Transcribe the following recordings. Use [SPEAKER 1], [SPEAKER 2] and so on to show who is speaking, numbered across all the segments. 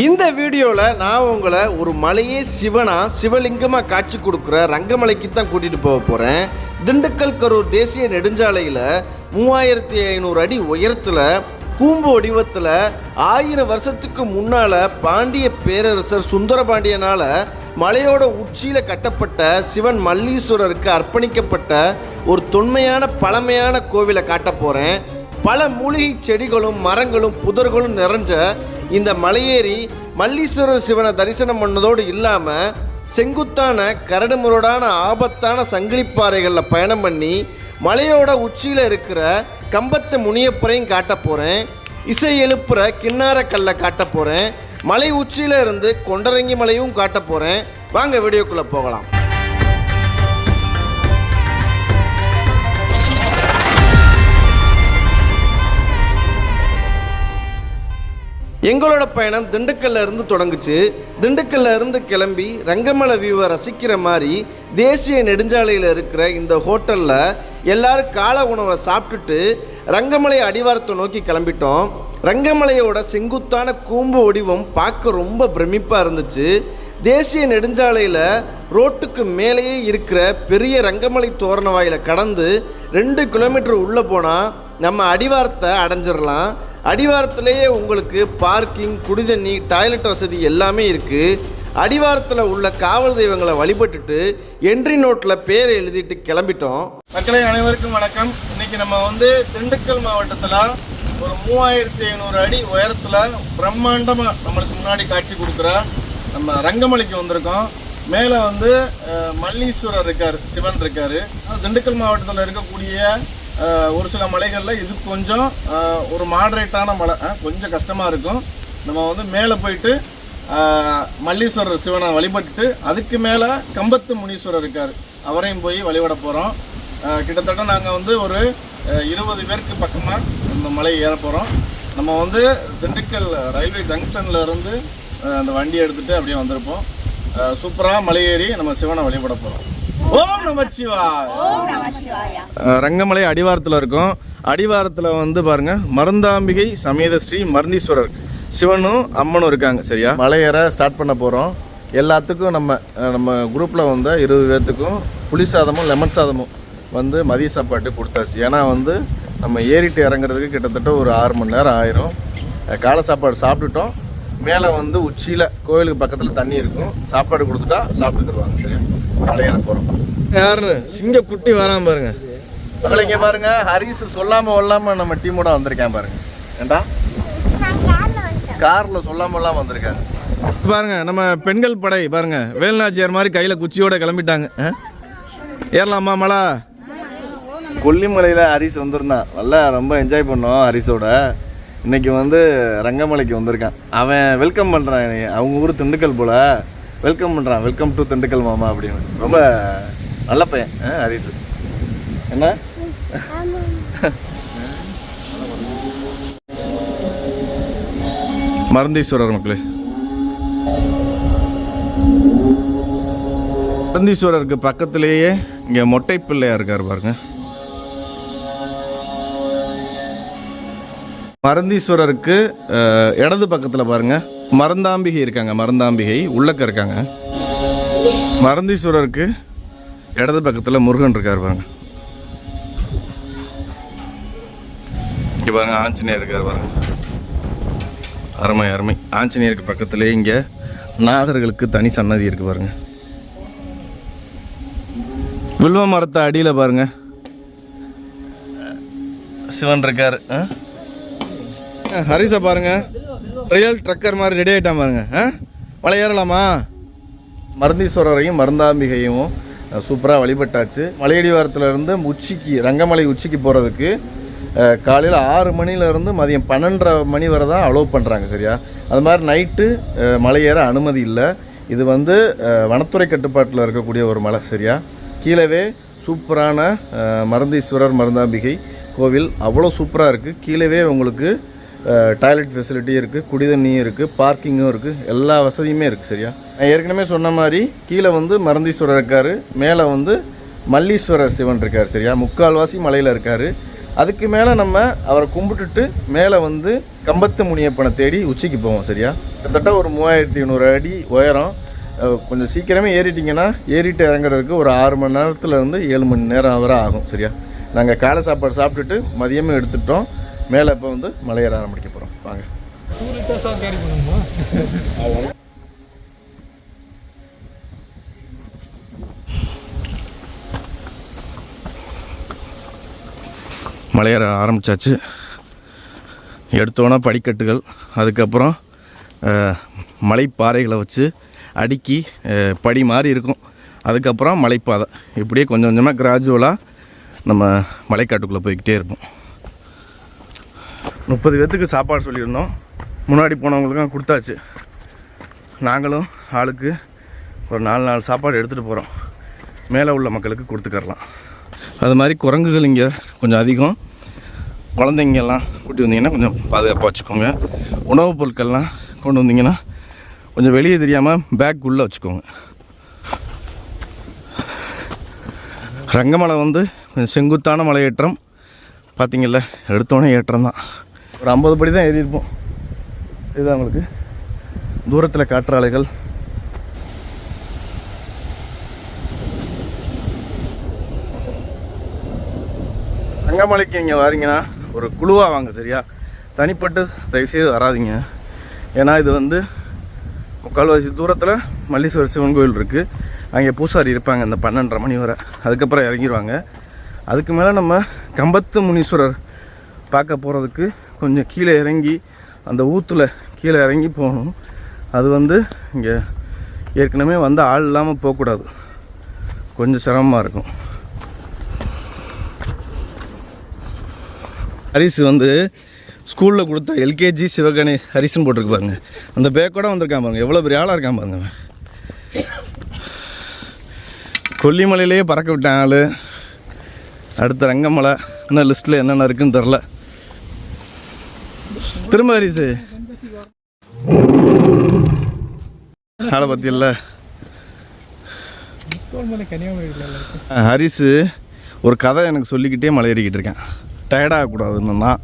[SPEAKER 1] இந்த வீடியோவில் நான் உங்களை ஒரு மலையே சிவலிங்கமாக காட்சி கொடுக்குற ரங்கமலைக்கு தான் கூட்டிகிட்டு போக போகிறேன். திண்டுக்கல் கரூர் தேசிய நெடுஞ்சாலையில் 3500 அடி உயரத்தில் கூம்பு வடிவத்தில் 1000 வருஷத்துக்கு முன்னால் பாண்டிய பேரரசர் சுந்தரபாண்டியனால் மலையோட உச்சியில் கட்டப்பட்ட சிவன் மல்லீஸ்வரருக்கு அர்ப்பணிக்கப்பட்ட ஒரு தொன்மையான பழமையான கோவிலை காட்ட போகிறேன். பல மூலிகை செடிகளும் மரங்களும் புதர்களும் நிறைஞ்ச இந்த மலையேறி மல்லீஸ்வரர் சிவனை தரிசனம் பண்ணதோடு இல்லாமல் செங்குத்தான கரடுமுரடான ஆபத்தான சங்கிலிப்பாறைகளில் பயணம் பண்ணி மலையோட உச்சியில் இருக்கிற கம்பத்து முனியப்பரையும் காட்ட போகிறேன். இசை எழுப்புற கிண்ணார கல்லை காட்ட போகிறேன். மலை உச்சியில் இருந்து கொண்டரங்கி மலையும் காட்ட போகிறேன். வாங்க வீடியோக்குள்ளே போகலாம். எங்களோட பயணம் திண்டுக்கல்ல இருந்து தொடங்குச்சு. திண்டுக்கல்ல இருந்து கிளம்பி ரங்கமலை வியூவை ரசிக்கிற மாதிரி தேசிய நெடுஞ்சாலையில் இருக்கிற இந்த ஹோட்டலில் எல்லாரும் காலை உணவை சாப்பிட்டுட்டு ரங்கமலை அடிவாரத்தை நோக்கி கிளம்பிட்டோம். ரங்கமலையோட செங்குத்தான கூம்பு வடிவம் பார்க்க ரொம்ப பிரமிப்பாக இருந்துச்சு. தேசிய நெடுஞ்சாலையில் ரோட்டுக்கு மேலேயே இருக்கிற பெரிய ரங்கமலை தோரண வாயிலை கடந்து 2 கிலோமீட்டர் உள்ளே போனால் நம்ம அடிவாரத்தை அடைஞ்சிடலாம். அடிவாரத்திலேயே உங்களுக்கு பார்க்கிங், குடிதண்ணி, டாய்லெட் வசதி எல்லாமே இருக்குது. அடிவாரத்தில் உள்ள காவல் தெய்வங்களை வழிபட்டுட்டு என்ட்ரி நோட்டில் பேரை எழுதிட்டு கிளம்பிட்டோம். மக்களை அனைவருக்கும் வணக்கம். இன்றைக்கி நம்ம திண்டுக்கல் மாவட்டத்தில் ஒரு 3500 அடி உயரத்தில் பிரம்மாண்டமாக நம்மளுக்கு முன்னாடி காட்சி கொடுக்குற நம்ம ரங்கமலைக்கு வந்திருக்கோம். மேலே மல்லீஸ்வரர் இருக்கார், சிவன் இருக்கார். திண்டுக்கல் மாவட்டத்தில் இருக்கக்கூடிய ஒரு சில மலைகளில் இது கொஞ்சம் ஒரு மாடரேட்டான மலை, கொஞ்சம் கஷ்டமாக இருக்கும். நம்ம மேலே போயிட்டு மல்லீஸ்வரர் சிவனை வழிபட்டுட்டு அதுக்கு மேலே கம்பத்து முனீஸ்வரர் இருக்கார், அவரையும் போய் வழிபட போகிறோம். கிட்டத்தட்ட நாங்கள் ஒரு 20 பேருக்கு பக்கமாக இந்த மலை ஏற போகிறோம். நம்ம திண்டுக்கல் ரயில்வே ஜங்ஷனில் இருந்து அந்த வண்டியை எடுத்துகிட்டு அப்படியே வந்திருப்போம். சூப்பராக மலையேறி நம்ம சிவனை வழிபட போகிறோம். ஓம் நமச்சிவாய. ரங்கமலை அடிவாரத்தில் இருக்கும். அடிவாரத்தில் பாருங்க மருந்தாம்பிகை சமேத ஸ்ரீ மருந்தீஸ்வரர் சிவனும் அம்மனும் இருக்காங்க. சரியா, மலையேற ஸ்டார்ட் பண்ண போகிறோம். எல்லாத்துக்கும் நம்ம குரூப்பில் 20 பேர்த்துக்கும் புளி சாதமும் லெமன் சாதமும் மதிய சாப்பாட்டு கொடுத்தாச்சு. ஏன்னா நம்ம ஏறிட்டு இறங்குறதுக்கு கிட்டத்தட்ட ஒரு 6 மணி நேரம் ஆயிரும். காலை சாப்பாடு சாப்பிட்டுட்டோம். மேலே உச்சியில் கோவிலுக்கு பக்கத்தில் தண்ணி இருக்கும். சாப்பாடு கொடுத்துட்டா சாப்பிட்டு தருவாங்க. சரியா, மலையேற போகிறோம். யாருன்னு சிங்க குட்டி வராம பாருங்க. இங்கே பாருங்க, ஹரிஸ் சொல்லாமல் நம்ம டீமோட வந்திருக்கேன் பாருங்க. ஏண்டா காரில் சொல்லாம வந்திருக்காங்க பாருங்க. நம்ம பெண்கள் படை பாருங்க, வேல்நாச்சியார் மாதிரி கையில் குச்சியோட கிளம்பிட்டாங்க. ஏறலாமா மலை? கொல்லிமலையில் ஹரிஸ் வந்திருந்தான். நல்லா ரொம்ப என்ஜாய் பண்ணோம் ஹரிஸோட. இன்னைக்கு ரங்கமலைக்கு வந்திருக்கான். அவன் வெல்கம் பண்ணுறான். அவங்க ஊர் திண்டுக்கல் போல் வெல்கம் பண்ணுறான். வெல்கம் டு திண்டுக்கல் மாமா அப்படின்னு. ரொம்ப நல்ல பையன் ஹரிஸ். என்ன மருந்தீஸ்வரர் மக்களே, மருந்தீஸ்வரருக்கு பக்கத்திலேயே இங்கே மொட்டை பிள்ளையா இருக்கார் பாருங்க. மருந்தீஸ்வரருக்கு இடது பக்கத்தில் பாருங்க மருந்தாம்பிகை இருக்காங்க. மருந்தாம்பிகை உள்ளக்க இருக்காங்க. மருந்தீஸ்வரருக்கு இடது பக்கத்தில் முருகன் இருக்கார் பாருங்க. இங்கே பாருங்க ஆஞ்சநேயர் இருக்கார் பாருங்க. அருமை. ஆஞ்சநேயருக்கு பக்கத்துலேயே இங்கே நாகர்களுக்கு தனி சன்னதி இருக்கு பாருங்க. வில்வ மரத்தை அடியில் பாருங்க சிவன் இருக்கார். ஹரிசா பாருங்க, ரியல் ட்ரக்கர் மாதிரி ரெடி ஆகிட்டான் பாருங்க. மலை ஏறலாமா? மருந்தீஸ்வரரையும் மருந்தாம்பிகையும் சூப்பராக வழிபட்டாச்சு. மலையடிவாரத்துலேருந்து உச்சிக்கு ரங்கமலை உச்சிக்கு போகிறதுக்கு காலையில் 6 மணிலேருந்து மதியம் 12:30 மணி வரை தான் அலோவ் பண்ணுறாங்க. சரியா, அது மாதிரி நைட்டு மலை ஏற அனுமதி இல்லை. இது வனத்துறை கட்டுப்பாட்டில் இருக்கக்கூடிய ஒரு மலை. சரியா, கீழவே சூப்பரான மருந்தீஸ்வரர் மருந்தாம்பிகை கோவில் அவ்வளோ சூப்பராக இருக்குது. கீழவே உங்களுக்கு டாய்லெட் ஃபெசிலிட்டியும் இருக்குது, குடிதண்ணியும் இருக்குது, பார்க்கிங்கும் இருக்குது, எல்லா வசதியுமே இருக்குது. சரியா, நான் ஏற்கனவே சொன்ன மாதிரி கீழே மருந்தீஸ்வரர் இருக்கார், மேலே மல்லீஸ்வரர் சிவன் இருக்கார். சரியா, முக்கால்வாசி மலையில் இருக்கார்.
[SPEAKER 2] அதுக்கு மேலே நம்ம அவரை கும்பிட்டுட்டு மேலே வந்து கம்பத்து முனியப்பனை தேடி உச்சிக்கு போவோம். சரியா? கிட்டத்தட்ட ஒரு 3500 அடி உயரம். கொஞ்சம் சீக்கிரமே ஏறிட்டிங்கன்னா ஏறிட்டு இறங்குறதுக்கு ஒரு 6 மணி நேரத்துலேருந்து 7 மணி நேரம் வரை ஆகும். சரியா? நாங்கள் காலை சாப்பாடு சாப்பிட்டுட்டு மதியமே எடுத்துட்டோம். மேலே இப்போ வந்து மலையேற ஆரம்பிக்க போகிறோம். வாங்க. மலையேற ஆரம்பித்தாச்சு. எடுத்தோன்னா படிக்கட்டுகள், அதுக்கப்புறம் மலைப்பாறைகளை வச்சு அடுக்கி படி மாதிரி இருக்கும். அதுக்கப்புறம் மலைப்பாதை. இப்படியே கொஞ்சம் கொஞ்சமாக கிராஜுவலாக நம்ம மலைக்காட்டுக்குள்ளே போய்கிட்டே இருப்போம். 30 பேர்த்துக்கு சாப்பாடு சொல்லியிருந்தோம். முன்னாடி போனவங்களுக்கும் கொடுத்தாச்சு. நாங்களும் ஆளுக்கு ஒரு 4 சாப்பாடு எடுத்துகிட்டு போகிறோம். மேலே உள்ள மக்களுக்கு கொடுத்துக்கரலாம். அது மாதிரி குரங்குகள் இங்கே கொஞ்சம் அதிகம். குழந்தைங்கெல்லாம் கூட்டி வந்தீங்கன்னா கொஞ்சம் பாதுகாப்பாக வச்சுக்கோங்க. உணவுப் பொருட்கள்லாம் கொண்டு வந்தீங்கன்னா கொஞ்சம் வெளியே தெரியாமல் பேக் உள்ளே வச்சுக்கோங்க. ரங்கமலை வந்து கொஞ்சம் செங்குத்தான மலையேற்றம். பார்த்திங்கள்ல, எடுத்தோடனே ஏற்றம் தான். ஒரு 50 படி தான் ஏறியிருப்போம். இதுதான் உங்களுக்கு தூரத்தில் காற்றாலைகள். ரங்கமலைக்கு இங்கே வாரீங்கன்னா ஒரு குழுவாக வாங்க. சரியா? தனிப்பட்டு தயவுசெய்து வராதிங்க. ஏன்னா இது வந்து முக்கால்வாசி தூரத்தில் மல்லீஸ்வரர் சிவன் கோயில் இருக்குது. அங்கே பூசாரி இருப்பாங்க அந்த 12:30 மணி வரை. அதுக்கப்புறம் இறங்கிடுவாங்க. அதுக்கு மேலே நம்ம கம்பத்து முனீஸ்வரர் பார்க்க போகிறதுக்கு கொஞ்சம் கீழே இறங்கி அந்த ஊற்றுல கீழே இறங்கி போகணும். அது வந்து இங்கே ஏற்கனவே வந்து ஆள் இல்லாமல் போகக்கூடாது. கொஞ்சம் சிரமமாக இருக்கும். ஹரிஸ் வந்து ஸ்கூலில் கொடுத்த எல்கேஜி சிவகணி ஹரிஸ்ன்னு போட்டிருக்கு பாருங்க. அந்த பேக்கோட வந்திருக்கான் பாருங்க. எவ்வளோ பெரிய ஆளாக இருக்கான் பாருங்க. கொல்லிமலையிலேயே பறக்க விட்டான் ஆள். அடுத்த ரங்கமலை இன்னும் லிஸ்ட்டில் என்னென்ன இருக்குன்னு தெரில. திரும்ப ஹரிஸ் ஆளை பற்றியில்ல. ஹரிஸ் ஒரு கதை எனக்கு சொல்லிக்கிட்டே மலை ஏறிக்கிட்டு இருக்கேன். டயர்டாகக்கூடாதுன்னு தான்.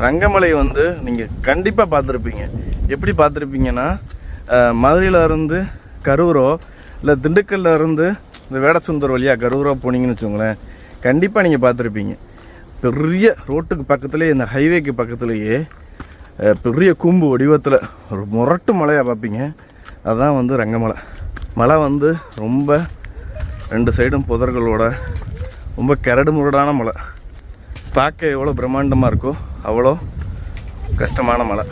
[SPEAKER 2] ரங்கமலை வந்து நீங்கள் கண்டிப்பாக பார்த்துருப்பீங்க. எப்படி பார்த்துருப்பீங்கன்னா, மதுரையில் இருந்து கரூரோ இல்லை திண்டுக்கல்ல இருந்து இந்த வேடசுந்தர் வழியாக கரூரோ போனீங்கன்னு வச்சுக்கோங்களேன், கண்டிப்பாக நீங்கள் பார்த்துருப்பீங்க. பெரிய ரோட்டுக்கு பக்கத்துலேயே, இந்த ஹைவேக்கு பக்கத்துலேயே பெரிய கூம்பு வடிவத்தில் ஒரு முரட்டு மலையாக பார்ப்பீங்க. அதுதான் வந்து ரங்கமலை. மலை வந்து ரொம்ப 2 சைடும் புதர்களோட ரொம்ப கரடு முரடான மலை. பார்க்க எவ்வளோ பிரம்மாண்டமாக இருக்கோ அவ்வளோ கஷ்டமான மலை.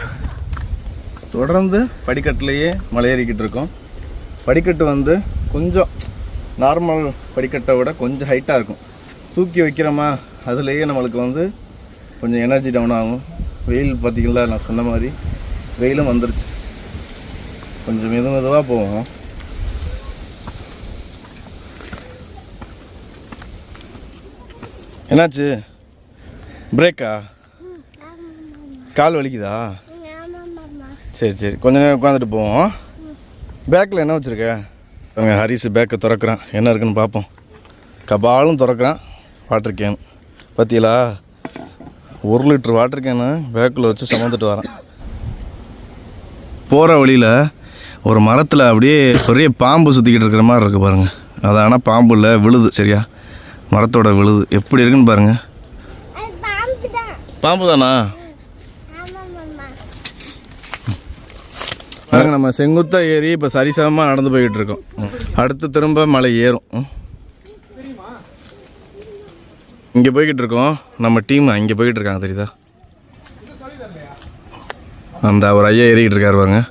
[SPEAKER 2] தொடர்ந்து படிக்கட்டுலேயே மலை ஏறிக்கிட்டு இருக்கோம். படிக்கட்டு வந்து கொஞ்சம் நார்மல் படிக்கட்டை விட கொஞ்சம் ஹைட்டாக இருக்கும். தூக்கி வைக்கிறோமா, அதுலேயே நம்மளுக்கு வந்து கொஞ்சம் எனர்ஜி டவுன் ஆகும். வெயில் பார்த்திங்களா, நான் சொன்ன மாதிரி வெயிலும் வந்துருச்சு. கொஞ்சம் மெதுவாக போவோம். என்னாச்சு? பிரேக்கா? கால் வலிக்குதா? சரி சரி, கொஞ்ச நேரம் உட்காந்துட்டு போவோம். பேக்கில் என்ன வச்சுருக்க? ஹரிஸ் பேக்கை திறக்கிறான். என்ன இருக்குன்னு பார்ப்போம். கபாலும் திறக்கிறான். வாட்டர் கேன் பார்த்தீங்களா? 1 லிட்டர் வாட்டர் கேனு பேக்கில் வச்சு சுமந்துட்டு வரேன். போகிற வழியில் ஒரு மரத்தில் அப்படியே பெரிய பாம்பு சுற்றிக்கிட்டு இருக்கிற மாதிரி இருக்குது பாருங்கள். அது ஆனால் பாம்பு இல்லை, விழுது. சரியா? மரத்தோட விழுது எப்படி இருக்குன்னு பாருங்கள். பாம்பு தானா? பாருங்க, நம்ம செங்குத்தா ஏறி இப்போ சரிசமமாக நடந்து போய்கிட்டு இருக்கோம். அடுத்து திரும்ப மலை ஏறும். இங்கே போய்கிட்டு இருக்கோம். நம்ம டீம் இங்கே போய்கிட்டு இருக்காங்க, தெரியுதா? அந்த ஒரு ஐயா ஏறிக்கிட்டு இருக்காரு பாருங்க.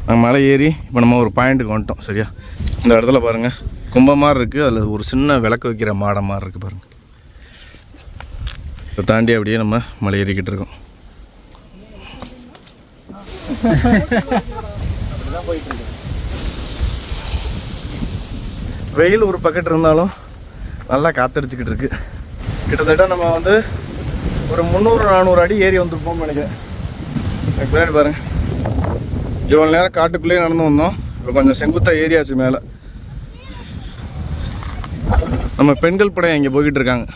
[SPEAKER 2] நாங்கள் மலை ஏறி இப்போ நம்ம ஒரு பாயிண்ட்டுக்கு வந்துட்டோம். சரியா? இந்த இடத்துல பாருங்கள், கும்பம் மாதிரி இருக்குது. அதில் ஒரு சின்ன விளக்கு வைக்கிற மாடம் மாதிரி இருக்குது பாருங்கள். இதை தாண்டி அப்படியே நம்ம மலை ஏறிக்கிட்டு இருக்கோம். வெயில் ஒரு பக்கெட் இருந்தாலும் நல்லா காத்தடிச்சுக்கிட்டு இருக்கு. கிட்டத்தட்ட நம்ம வந்து ஒரு 300-400 அடி ஏறி வந்துருப்போம் நினைக்கிறேன். பின்னாடி பாருங்க, இவ்வளோ நேரம் காட்டுக்குள்ளேயே நடந்து வந்தோம். இப்போ கொஞ்சம் செங்குத்தாக ஏரியாச்சு மேலே. நம்ம பெண்கள் படம் இங்கே போய்கிட்டு இருக்காங்க.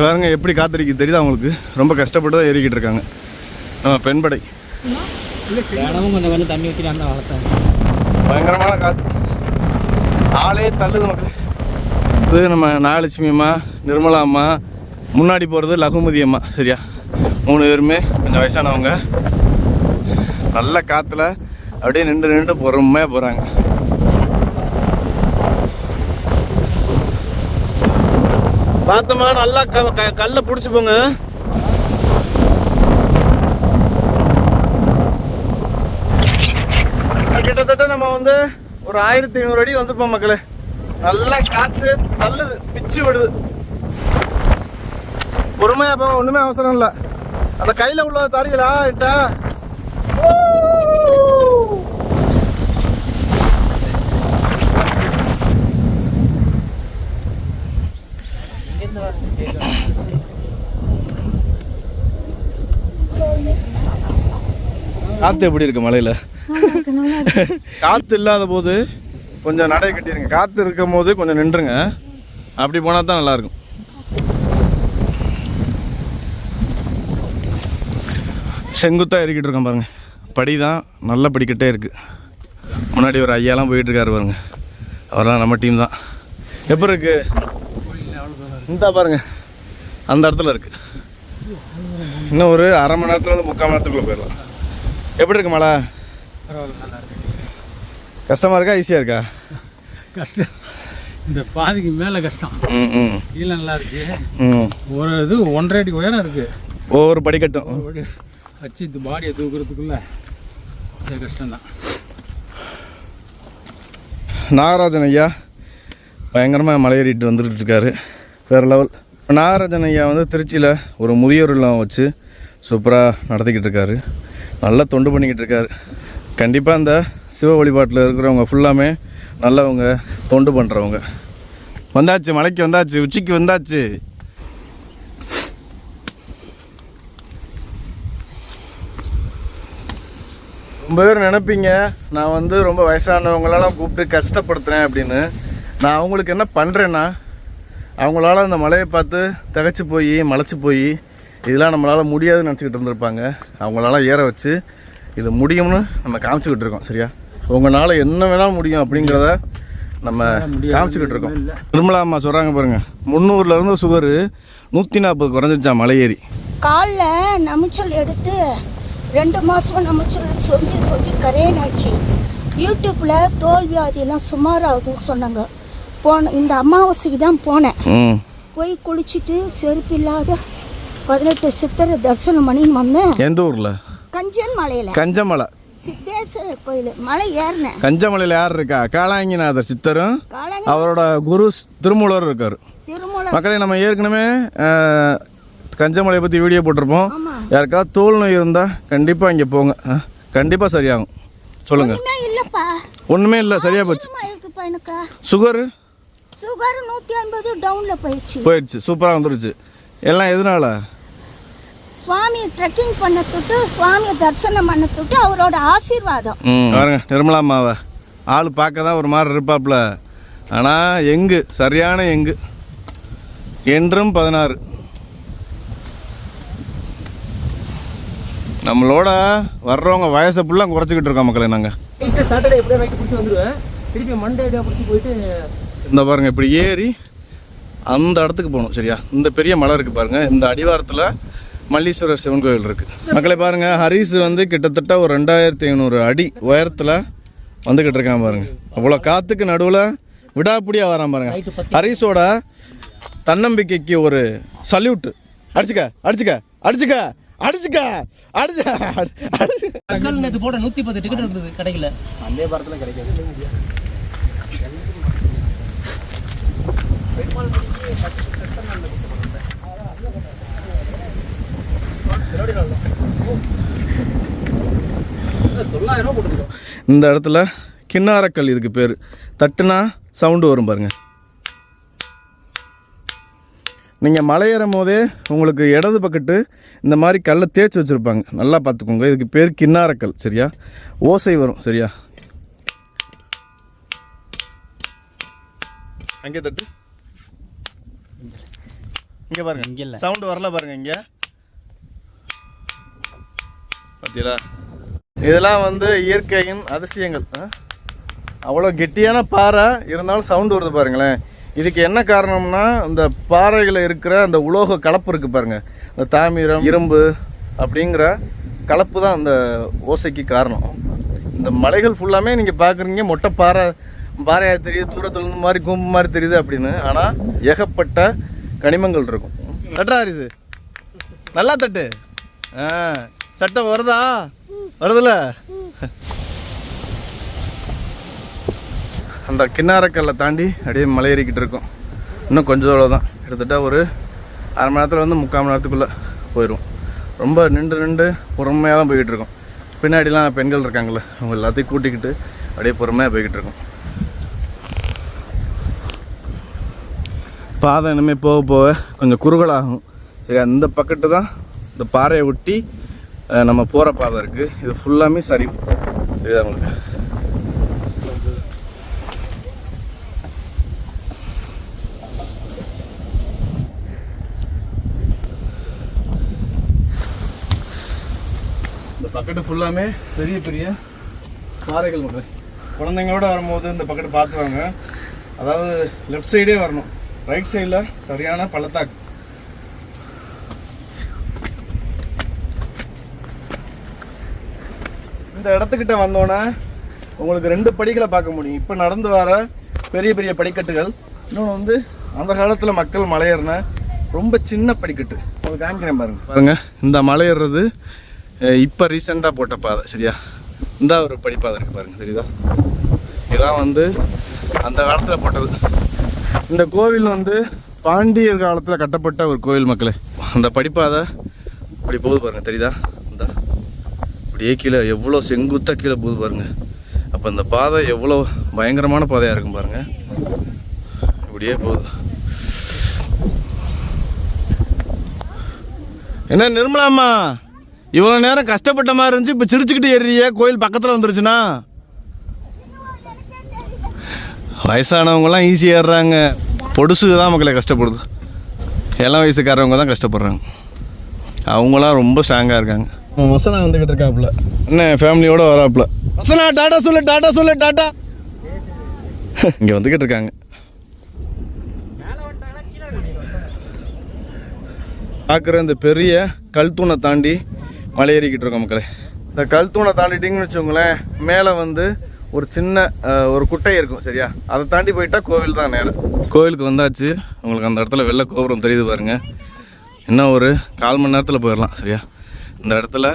[SPEAKER 2] பாருங்க எப்படி காத்திருக்கு தெரியுதா உங்களுக்கு? ரொம்ப கஷ்டப்பட்டு தான் ஏறிக்கிட்டு இருக்காங்க நம்ம பெண்படை.
[SPEAKER 3] கொஞ்சம் தண்ணி ஊற்றி அந்த வளர்த்தாங்க.
[SPEAKER 2] பயங்கரமான காற்று, ஆளே தள்ளுது மக்கள். இது நம்ம நாகலட்சுமி அம்மா, நிர்மலா அம்மா, முன்னாடி போகிறது லகுமதி அம்மா. சரியா, 3 பேருமே கொஞ்சம் வயசானவங்க. நல்ல காற்றுல அப்படியே நின்று பொறுமையாக போகிறாங்க. பார்த்தோமா, நல்லா கல்லை பிடிச்சி போங்க. கிட்டத்தட்ட நம்ம வந்து ஒரு 1500 அடி வந்துருப்போம் மக்களே. நல்லா காற்று தள்ளுது, பிச்சு விடுது. பொறுமையா போங்க, ஒன்றுமே அவசரம் இல்லை. அந்த கையில் உள்ள தருவீங்களா என்கிட்ட? காற்று எப்படி இருக்கு மலையில்? காற்று இல்லாத போது கொஞ்சம் நடை கட்டிடுங்க, காற்று இருக்கும் போது கொஞ்சம் நின்றுங்க. அப்படி போனால் தான் நல்லாயிருக்கும். செங்குத்தாக ஏறிக்கிட்டு இருக்கோம் பாருங்க. படி தான் நல்ல படிக்கட்டே இருக்குது. முன்னாடி ஒரு ஐயாலாம் போயிட்டு இருக்காரு பாருங்க. அவரெல்லாம் நம்ம டீம் தான். எப்படி இருக்கு? இந்த பாருங்க, அந்த இடத்துல இருக்கு. இன்னும் ஒரு அரை மணி நேரத்துல வந்து 3/4 மணி நேரத்துக்குள்ள போயிடலாம். எப்படி இருக்கு மழை? கஷ்டமா இருக்கா, ஈஸியா இருக்கா?
[SPEAKER 3] கஷ்டம், இந்த பாதிக்கு மேலே கஷ்டம். கீழே நல்லா இருக்கு. ஒரு இது 1.5 அடி உயரம் இருக்கு.
[SPEAKER 2] ஒவ்வொரு படிக்கட்டும்
[SPEAKER 3] வச்சு இந்த பாடியை தூக்குறதுக்குள்ள கஷ்டம்தான்.
[SPEAKER 2] நாகராஜன் ஐயா பயங்கரமாக மலையேறிட்டு வந்துட்டு இருக்காரு, வேறு லெவல். நாகராஜன் ஐயா வந்து திருச்சியில் ஒரு முதியோர் இல்லம் வச்சு சூப்பராக நடத்திக்கிட்டு இருக்காரு. நல்லா தொண்டு பண்ணிக்கிட்டு இருக்காரு. கண்டிப்பாக இந்த சிவ வழிபாட்டில் இருக்கிறவங்க ஃபுல்லாமே நல்லவங்க, தொண்டு பண்ணுறவங்க. வந்தாச்சு, மலைக்கு வந்தாச்சு, உச்சிக்கு வந்தாச்சு. ரொம்ப பேர் நினைப்பீங்க நான் வந்து ரொம்ப வயசானவங்களெல்லாம் கூப்பிட்டு கஷ்டப்படுத்துகிறேன் அப்படின்னு. நான் அவங்களுக்கு என்ன பண்ணுறேன்னா, அவங்களால அந்த மலையை பார்த்து திகச்சு போய் மலைச்சி போய் இதெல்லாம் நம்மளால் முடியாதுன்னு நினச்சிக்கிட்டு இருந்திருப்பாங்க. அவங்களால ஏற வச்சு இது முடியும்னு நம்ம காமிச்சிக்கிட்டு இருக்கோம். சரியா, உங்களால் என்ன வேணாலும் முடியும் அப்படிங்கிறத நம்ம காமிச்சிக்கிட்டு இருக்கோம். நிர்மலா அம்மா சொல்கிறாங்க பாருங்கள், 300லேருந்து சுகரு 140 குறைஞ்சிச்சா மலை ஏறி.
[SPEAKER 4] காலில் நமைச்சல் எடுத்து 2 மாதம் நமைச்சல் சொஞ்சி கரையனாச்சு. யூடியூப்பில் தோல் வியாதியெல்லாம் சுமாராகுதுன்னு சொன்னாங்க. இந்த அமாவாசைக்கு தான் போனேன். போய் குளிச்சுட்டு செருப்பு இல்லாத 18 சித்தரை தரிசனம் பண்ணி வந்தேன்.
[SPEAKER 2] எந்த ஊரில்?
[SPEAKER 4] கஞ்சன் மலையில்.
[SPEAKER 2] கஞ்சமலை
[SPEAKER 4] சித்தேஸ்வரர் கோயில் மலை ஏறினேன்.
[SPEAKER 2] கஞ்சமலையில் யார் இருக்கா? காளாங்கிநாதர் சித்தரும் அவரோட குரு திருமூலர் இருக்கார். மக்களே, நம்ம ஏற்கனவே கஞ்சமலையை பற்றி வீடியோ போட்டிருப்போம். யாருக்காவது தோல் நோய் இருந்தால் கண்டிப்பாக இங்கே போங்க, கண்டிப்பாக சரியாகும். சொல்லுங்கள்.
[SPEAKER 4] இல்லைப்பா,
[SPEAKER 2] ஒன்றுமே இல்லை, சரியாக போச்சு. சுகரு
[SPEAKER 4] 150 டவுனில்
[SPEAKER 2] போயிடுச்சு, சூப்பராக வந்துருச்சு. எல்லாம் எதனால?
[SPEAKER 4] சுவாமி ட்ரெக்கிங் பண்ணத்துட்டு, சுவாமியை தரிசனம் பண்ணத்துட்டு, அவரோட ஆசீர்வாதம்.
[SPEAKER 2] பாருங்க, நிர்மலா அம்மாவை ஆள் பார்க்க தான் ஒரு மாதிரி இருப்பாப்புல, ஆனால் எங்கு சரியான எங்கு என்றும் 16. நம்மளோட வர்றவங்க வயசை ஃபுல்லாக குறைச்சிக்கிட்டு இருக்கோம் மக்களே. நாங்கள்
[SPEAKER 3] சாட்டர்டே எப்படியே நைட்டு பிடிச்சி வந்துடுவேன், திருப்பி மண்டே பிடிச்சி போயிட்டு
[SPEAKER 2] இந்த பாருங்கள் இப்படி ஏறி அந்த இடத்துக்கு போகணும். சரியா, இந்த பெரிய மலை இருக்குது பாருங்கள், இந்த அடிவாரத்தில் மல்லீஸ்வரர் சிவன் கோயில் இருக்குது. மக்களை பாருங்கள், ஹரிஸ் வந்து கிட்டத்தட்ட ஒரு 2500 அடி உயரத்தில் வந்துக்கிட்டு இருக்கான் பாருங்கள். அவ்வளோ காற்றுக்கு நடுவில் விடாப்பிடியாக வரான் பாருங்கள். ஹரிஸோட தன்னம்பிக்கைக்கு ஒரு சல்யூட்டு. அடிச்சுக்க அடிச்சுக்க அடிச்சுக்க அடிச்சுக்க அடிச்சு அடிச்சு.
[SPEAKER 5] நேற்று போட்ட 110 டிக்கெட் இருந்தது கிடைக்கல.
[SPEAKER 3] அதே படத்தில் கிடைக்காது.
[SPEAKER 2] இந்த இடத்துல கிண்ணாரக்கல் இதுக்கு பேர். தட்டுனா சவுண்டு வரும் பாருங்க. நீங்கள் மலை ஏறும் போதே உங்களுக்கு இடது பக்கத்து இந்த மாதிரி கல்லை தேய்ச்சி வச்சுருப்பாங்க, நல்லா பார்த்துக்கோங்க. இதுக்கு பேர் கிண்ணாரக்கல். சரியா? ஓசை வரும். சரியா? அங்கே தட்டு, இங்கே பாருங்க, இங்கே இல்லை சவுண்டு வரல பாருங்க. இங்கே பார்த்தீங்களா? இதெல்லாம் வந்து இயற்கையின் அதிசயங்கள். அவ்வளோ கெட்டியான பாறை இருந்தாலும் சவுண்டு வருது பாருங்களேன். இதுக்கு என்ன காரணம்னா, இந்த பாறையில் இருக்கிற அந்த உலோக கலப்பு இருக்குது பாருங்கள், இந்த தாமிரம், இரும்பு அப்படிங்கிற கலப்பு தான் அந்த ஓசைக்கு காரணம். இந்த மலைகள் ஃபுல்லாமே நீங்கள் பார்க்குறீங்க மொட்டை பாறையாக தெரியுது, தூரத்தில் இருந்து மாதிரி கூம்பு மாதிரி தெரியுது அப்படின்னு. ஆனால் ஏகப்பட்ட கனிமங்கள் இருக்கும். தட்டா ஹரிசு, நல்லா தட்டு. சட்டம் வருதா? வருதுல்ல? அந்த கிண்ணாரக்கல்லை தாண்டி அப்படியே மலை ஏறிக்கிட்டு இருக்கோம். இன்னும் கொஞ்சம் தூரம் தான், கிட்டத்தட்ட ஒரு அரை மணி நேரத்தில் வந்து 3/4 மணி நேரத்துக்குள்ளே போயிடும். ரொம்ப நின்று பொறுமையாக தான் போய்கிட்டு இருக்கோம். பின்னாடிலாம் பெண்கள் இருக்காங்களே, அவங்க எல்லாத்தையும் கூட்டிக்கிட்டு அப்படியே பொறுமையாக போய்கிட்டு இருக்கோம். பாதை இனிமேல் போக போக கொஞ்சம் குறுகலாகும். சரி, அந்த பக்கத்து தான் இந்த பாறையை ஒட்டி நம்ம போகிற பாதை இருக்குது. இது ஃபுல்லாமே சரிவு. சரிதா உங்களுக்கு? இந்த பக்கெட்டு ஃபுல்லாமே பெரிய பெரிய பாறைகள் மக்களே. குழந்தைங்களோட வரும்போது இந்த பக்கெட்டு பார்த்து வாங்க. அதாவது லெஃப்ட் சைடே வரணும், ரைட் சைடில் சரியான பள்ளத்தாக்கு. இந்த இடத்துக்கிட்ட வந்தோன்னே உங்களுக்கு 2 படிகளை பார்க்க முடியும். இப்போ நடந்து வர பெரிய பெரிய படிக்கட்டுகள், இன்னொன்று வந்து அந்த காலத்தில் மக்கள் மலையேறின ரொம்ப சின்ன படிக்கட்டு. உங்களுக்கு காமிக்கிறேன் பாருங்கள். இந்த மலையேறது இப்போ ரீசெண்டாக போட்ட பாதை. சரியா? இந்த ஒரு படிப்பாதை இருக்குது பாருங்கள், தெரியுதா? இதெல்லாம் வந்து அந்த காலத்தில் போட்டது. இந்த கோவில் வந்து பாண்டியர் காலத்தில் கட்டப்பட்ட ஒரு கோவில் மக்களே. அந்த படிப்பாதை இப்படி போகுது பாருங்கள், தெரியுதா? இந்த இப்படியே கீழே எவ்வளோ செங்குத்தாக கீழே போகுது பாருங்கள். அப்போ இந்த பாதை எவ்வளோ பயங்கரமான பாதையாக இருக்கும் பாருங்கள். இப்படியே போகுது. என்ன நிர்மலாம்மா, இவ்வளோ நேரம் கஷ்டப்பட்ட மாதிரி இருந்துச்சு, இப்போ சிரிச்சுக்கிட்டு ஏறிய கோயில் பக்கத்தில் வந்துருச்சுன்னா? வயசானவங்களாம் ஈஸியாக ஏறுறாங்க, பொடுசுக்கு தான் மக்களை கஷ்டப்படுது. இளம் வயசுக்காரவங்க தான் கஷ்டப்படுறாங்க. அவங்களாம் ரொம்ப ஸ்ட்ராங்காக இருக்காங்க. வசனா வந்துக்கிட்டு இருக்காப்புல, என்ன ஃபேமிலியோடு வராப்புல. வசனா டாட்டா சொல்லு, டாட்டா சொல்லு, டாட்டா. இங்கே வந்துக்கிட்டு இருக்காங்க. பார்க்குற இந்த பெரிய கல் தூணை தாண்டி மலை ஏறிக்கிட்டு இருக்கோம் மக்களே. இந்த கல் தூணை தாண்டிட்டிங்கன்னு வச்சுக்கோங்களேன், மேலே வந்து ஒரு சின்ன ஒரு குட்டை இருக்கும். சரியா? அதை தாண்டி போயிட்டா கோவில் தான். நேரம் கோவிலுக்கு வந்தாச்சு. உங்களுக்கு அந்த இடத்துல வெள்ளை கோபுரம் தெரியுது பாருங்க. இன்னும் ஒரு 1/4 மணி நேரத்தில் போயிடலாம். சரியா? இந்த இடத்துல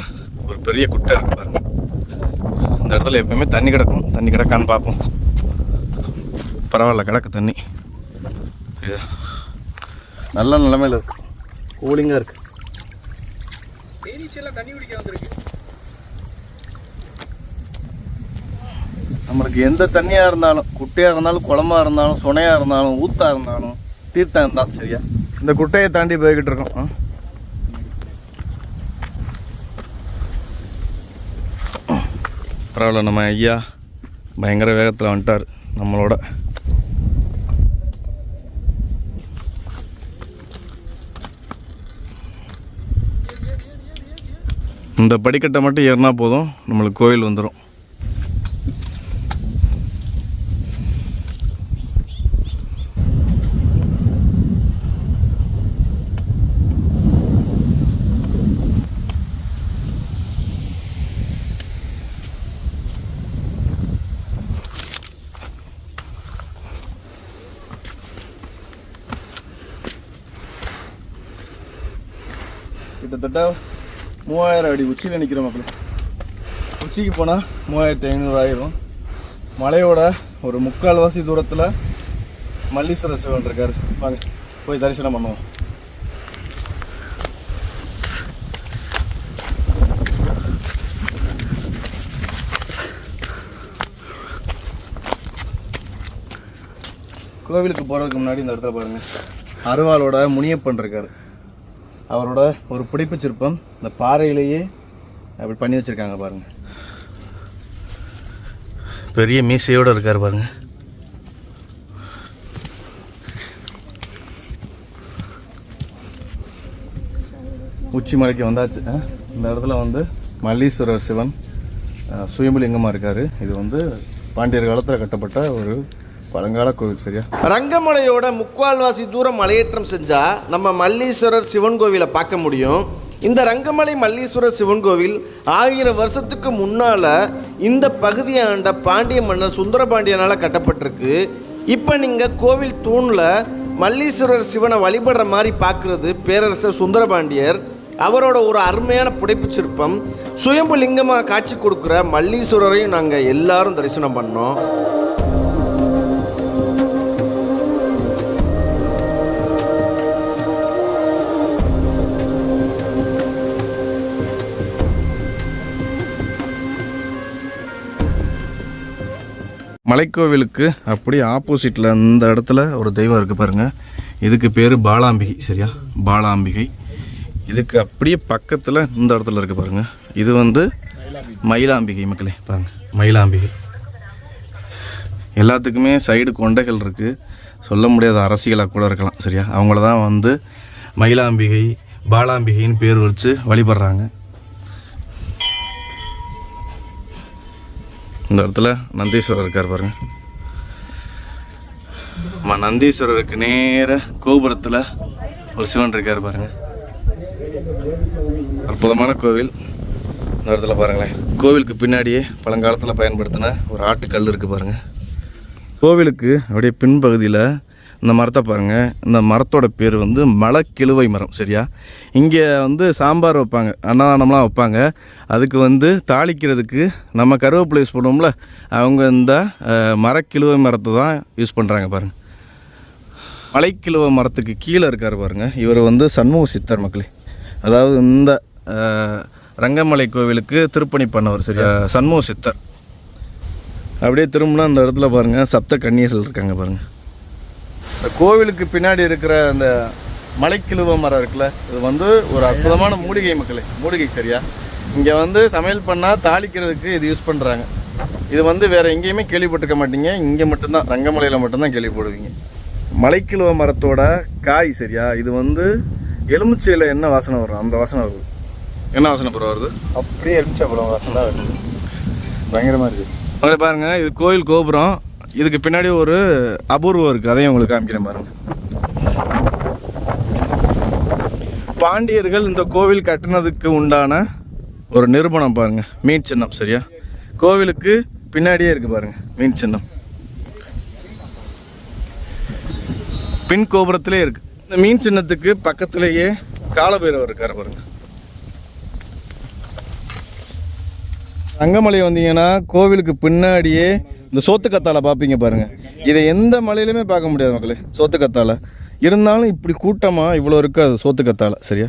[SPEAKER 2] ஒரு பெரிய குட்டை இருக்குது பாருங்க. இந்த இடத்துல எப்பயுமே தண்ணி கிடக்கும். தண்ணி கிடக்கான்னு பார்ப்போம். பரவாயில்ல, கிடக்கு தண்ணி. சரியா? நல்ல நிலைமையில் இருக்கு, கூலிங்காக இருக்குது. நம்மளுக்கு எந்த தண்ணியாக இருந்தாலும், குட்டையாக இருந்தாலும், குளமாக இருந்தாலும், சுனையாக இருந்தாலும், ஊத்தாக இருந்தாலும், தீர்த்தம் இருந்தாலும் சரியா, இந்த குட்டையை தாண்டி போய்கிட்டு இருக்கோம். பரவாயில்ல, நம்ம ஐயா பயங்கர வேகத்தில் வந்துட்டார் நம்மளோட. இந்த படிக்கட்டை மட்டும் ஏறினா போதும், நம்மளுக்கு கோயில் வந்துடும். கிட்டத்தட்ட 3000 அடி உச்சியில் நிற்கிற மக்கள். உச்சிக்கு போனால் 3500 ஆயிரும். மலையோட ஒரு 3/4 தூரத்தில் மல்லீஸ்வரர் சிவன் இருக்கார். வாங்க போய் தரிசனம் பண்ணுவோம். கோவிலுக்கு போகிறதுக்கு முன்னாடி இந்த இடத்துல பாருங்கள், அருவாளோட முனியப்பன் இருக்கார். அவரோட ஒரு பிடிப்பு சிற்பம் இந்த பாறையிலேயே அப்படி பண்ணி வச்சுருக்காங்க பாருங்கள். பெரிய மீசையோடு இருக்கார் பாருங்க. உச்சி மலைக்கு வந்தாச்சு. இந்த இடத்துல வந்து மல்லீஸ்வரர் சிவன் சுயம்புலிங்கமாக இருக்கார். இது வந்து பாண்டியர் காலத்தில் கட்டப்பட்ட ஒரு பழங்கால கோவில். சரியா?
[SPEAKER 1] ரங்கமலையோட 3/4 தூரம் மலையேற்றம் செஞ்சால் நம்ம மல்லீஸ்வரர் சிவன் கோவிலை பார்க்க முடியும். இந்த ரங்கமலை மல்லீஸ்வரர் சிவன் கோவில் 1000 வருஷத்துக்கு முன்னால் இந்த பகுதியை ஆண்ட பாண்டிய மன்னர் சுந்தரபாண்டியனால் கட்டப்பட்டிருக்கு. இப்போ நீங்கள் கோவில் தூணில் மல்லீஸ்வரர் சிவனை வழிபடுற மாதிரி பார்க்குறது பேரரசர் சுந்தரபாண்டியர். அவரோட ஒரு அருமையான புடைப்பு சிற்பம் சுயம்பு லிங்கமாக காட்சி கொடுக்குற மல்லீஸ்வரரையும் நாங்கள் எல்லாரும் தரிசனம் பண்ணோம்.
[SPEAKER 2] மலைக்கோவிலுக்கு அப்படியே ஆப்போசிட்டில் இந்த இடத்துல ஒரு தெய்வம் இருக்குது பாருங்கள். இதுக்கு பேர் பாலாம்பிகை. சரியா? பாலாம்பிகை. இதுக்கு அப்படியே பக்கத்தில் இந்த இடத்துல இருக்குது பாருங்கள். இது வந்து மயிலாம்பிகை மக்களே. பாருங்கள், மயிலாம்பிகை. எல்லாத்துக்குமே சைடு கொண்டைகள் இருக்குது. சொல்ல முடியாத அரசியலாக கூட இருக்கலாம். சரியா? அவங்கள தான் வந்து மயிலாம்பிகை பாலாம்பிகைன்னு பேர் வச்சு வழிபடுறாங்க. இந்த இடத்துல நந்தீஸ்வரர் இருக்கார் பாருங்க. நந்தீஸ்வரருக்கு நேர கோபுரத்தில் ஒரு சிவன் இருக்கார் பாருங்க. அற்புதமான கோவில். இந்த இடத்துல பாருங்களேன், கோவிலுக்கு பின்னாடியே பழங்காலத்தில் பயன்படுத்தின ஒரு ஆட்டுக்கல் இருக்குது பாருங்கள். கோவிலுக்கு அப்படியே பின்பகுதியில் இந்த மரத்தை பாருங்கள். இந்த மரத்தோட பேர் வந்து மலைக்கிழுவை மரம். சரியா? இங்கே வந்து சாம்பார் வைப்பாங்க, அன்னதானம்லாம் வைப்பாங்க. அதுக்கு வந்து தாளிக்கிறதுக்கு நம்ம கருவேப்பிலை யூஸ் பண்ணுவோம்ல, அவங்க இந்த மரக்கிழுவை மரத்தை தான் யூஸ் பண்ணுறாங்க பாருங்கள். மலைக்கிழுவை மரத்துக்கு கீழே இருக்கார் பாருங்கள். இவர் வந்து சண்முக சித்தர் மக்களே. அதாவது இந்த ரங்கமலை கோவிலுக்கு திருப்பணி பண்ணவர். சரியா? சண்முக சித்தர். அப்படியே திரும்பினா அந்த இடத்துல பாருங்கள் சப்த கன்னியர்கள் இருக்காங்க பாருங்கள். இந்த கோவிலுக்கு பின்னாடி இருக்கிற அந்த மலைக்கிழுவ மரம் இருக்குல்ல, இது வந்து ஒரு அற்புதமான மூலிகை மக்களே. மூலிகை. சரியா? இங்கே வந்து சமையல் பண்ணால் தாளிக்கிறதுக்கு இது யூஸ் பண்ணுறாங்க. இது வந்து வேறு எங்கேயுமே கேள்விப்பட்டிருக்க மாட்டீங்க. இங்கே மட்டும்தான், ரங்கமலையில் மட்டும்தான் கேள்விப்படுவீங்க. மலைக்கிழுவ மரத்தோட காய். சரியா? இது வந்து எலுமிச்சையில் என்ன வாசனை வரும் அந்த வாசனை வருது. என்ன வாசனை புறம் வருது? அப்படியே எலுமிச்சை பழம் வாசனை தான் வருது. பயங்கரமாக இருக்குது. அவங்களே பாருங்கள், இது கோயில் கோபுரம். இதுக்கு பின்னாடி ஒரு அபூர்வம் இருக்குது, அதையும் உங்களுக்கு காமிக்கிறேன் பாருங்கள். பாண்டியர்கள் இந்த கோவில் கட்டினதுக்கு உண்டான ஒரு நிரூபணம் பாருங்கள், மீன் சின்னம். சரியா? கோவிலுக்கு பின்னாடியே இருக்குது பாருங்கள் மீன் சின்னம். பின் கோபுரத்திலே இருக்குது. இந்த மீன் சின்னத்துக்கு பக்கத்திலேயே காலபைரவர் இருக்கார் பாருங்கள். ரங்கமலை வந்தீங்கன்னா கோவிலுக்கு பின்னாடியே இந்த சோத்துக்கத்தாழை பார்ப்பீங்க பாருங்கள். இதை எந்த மலையிலுமே பார்க்க முடியாது மக்களே, சோத்துக்கத்தாழை. இருந்தாலும் இப்படி கூட்டமாக இவ்வளோ இருக்காது சோத்துக்கத்தாழை. சரியா?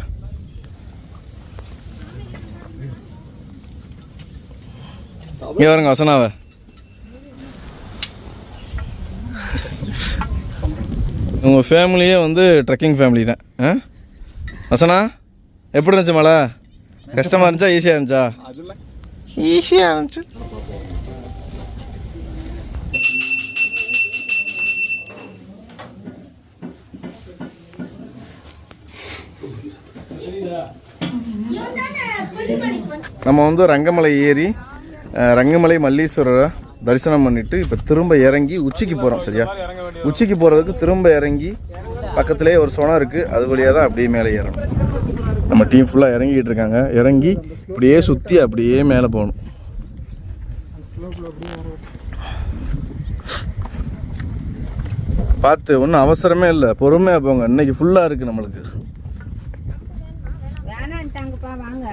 [SPEAKER 2] இங்கே பாருங்க வசனாவை. உங்கள் ஃபேமிலியே வந்து ட்ரெக்கிங் ஃபேமிலி தான். வசனா எப்படி இருந்துச்சு மலை? கஷ்டமாக இருந்துச்சா ஈஸியாக இருந்துச்சா? ஈஸியாக இருந்துச்சு. நம்ம வந்து ரங்கமலை ஏறி ரங்கமலை மல்லீஸ்வரரை தரிசனம் பண்ணிவிட்டு இப்போ திரும்ப இறங்கி உச்சிக்கு போகிறோம். சரியா? உச்சிக்கு போகிறதுக்கு திரும்ப இறங்கி பக்கத்துலேயே ஒரு சொனம் இருக்குது, அது வழியாக தான் அப்படியே மேலே ஏறணும். நம்ம டீம் ஃபுல்லாக இறங்கிட்டு இருக்காங்க. இறங்கி இப்படியே சுற்றி அப்படியே மேலே போகணும். பார்த்து ஒன்றும் அவசரமே இல்லை, பொறுமையாக போங்க. இன்னைக்கு ஃபுல்லாக இருக்குது நம்மளுக்கு.
[SPEAKER 4] வாங்க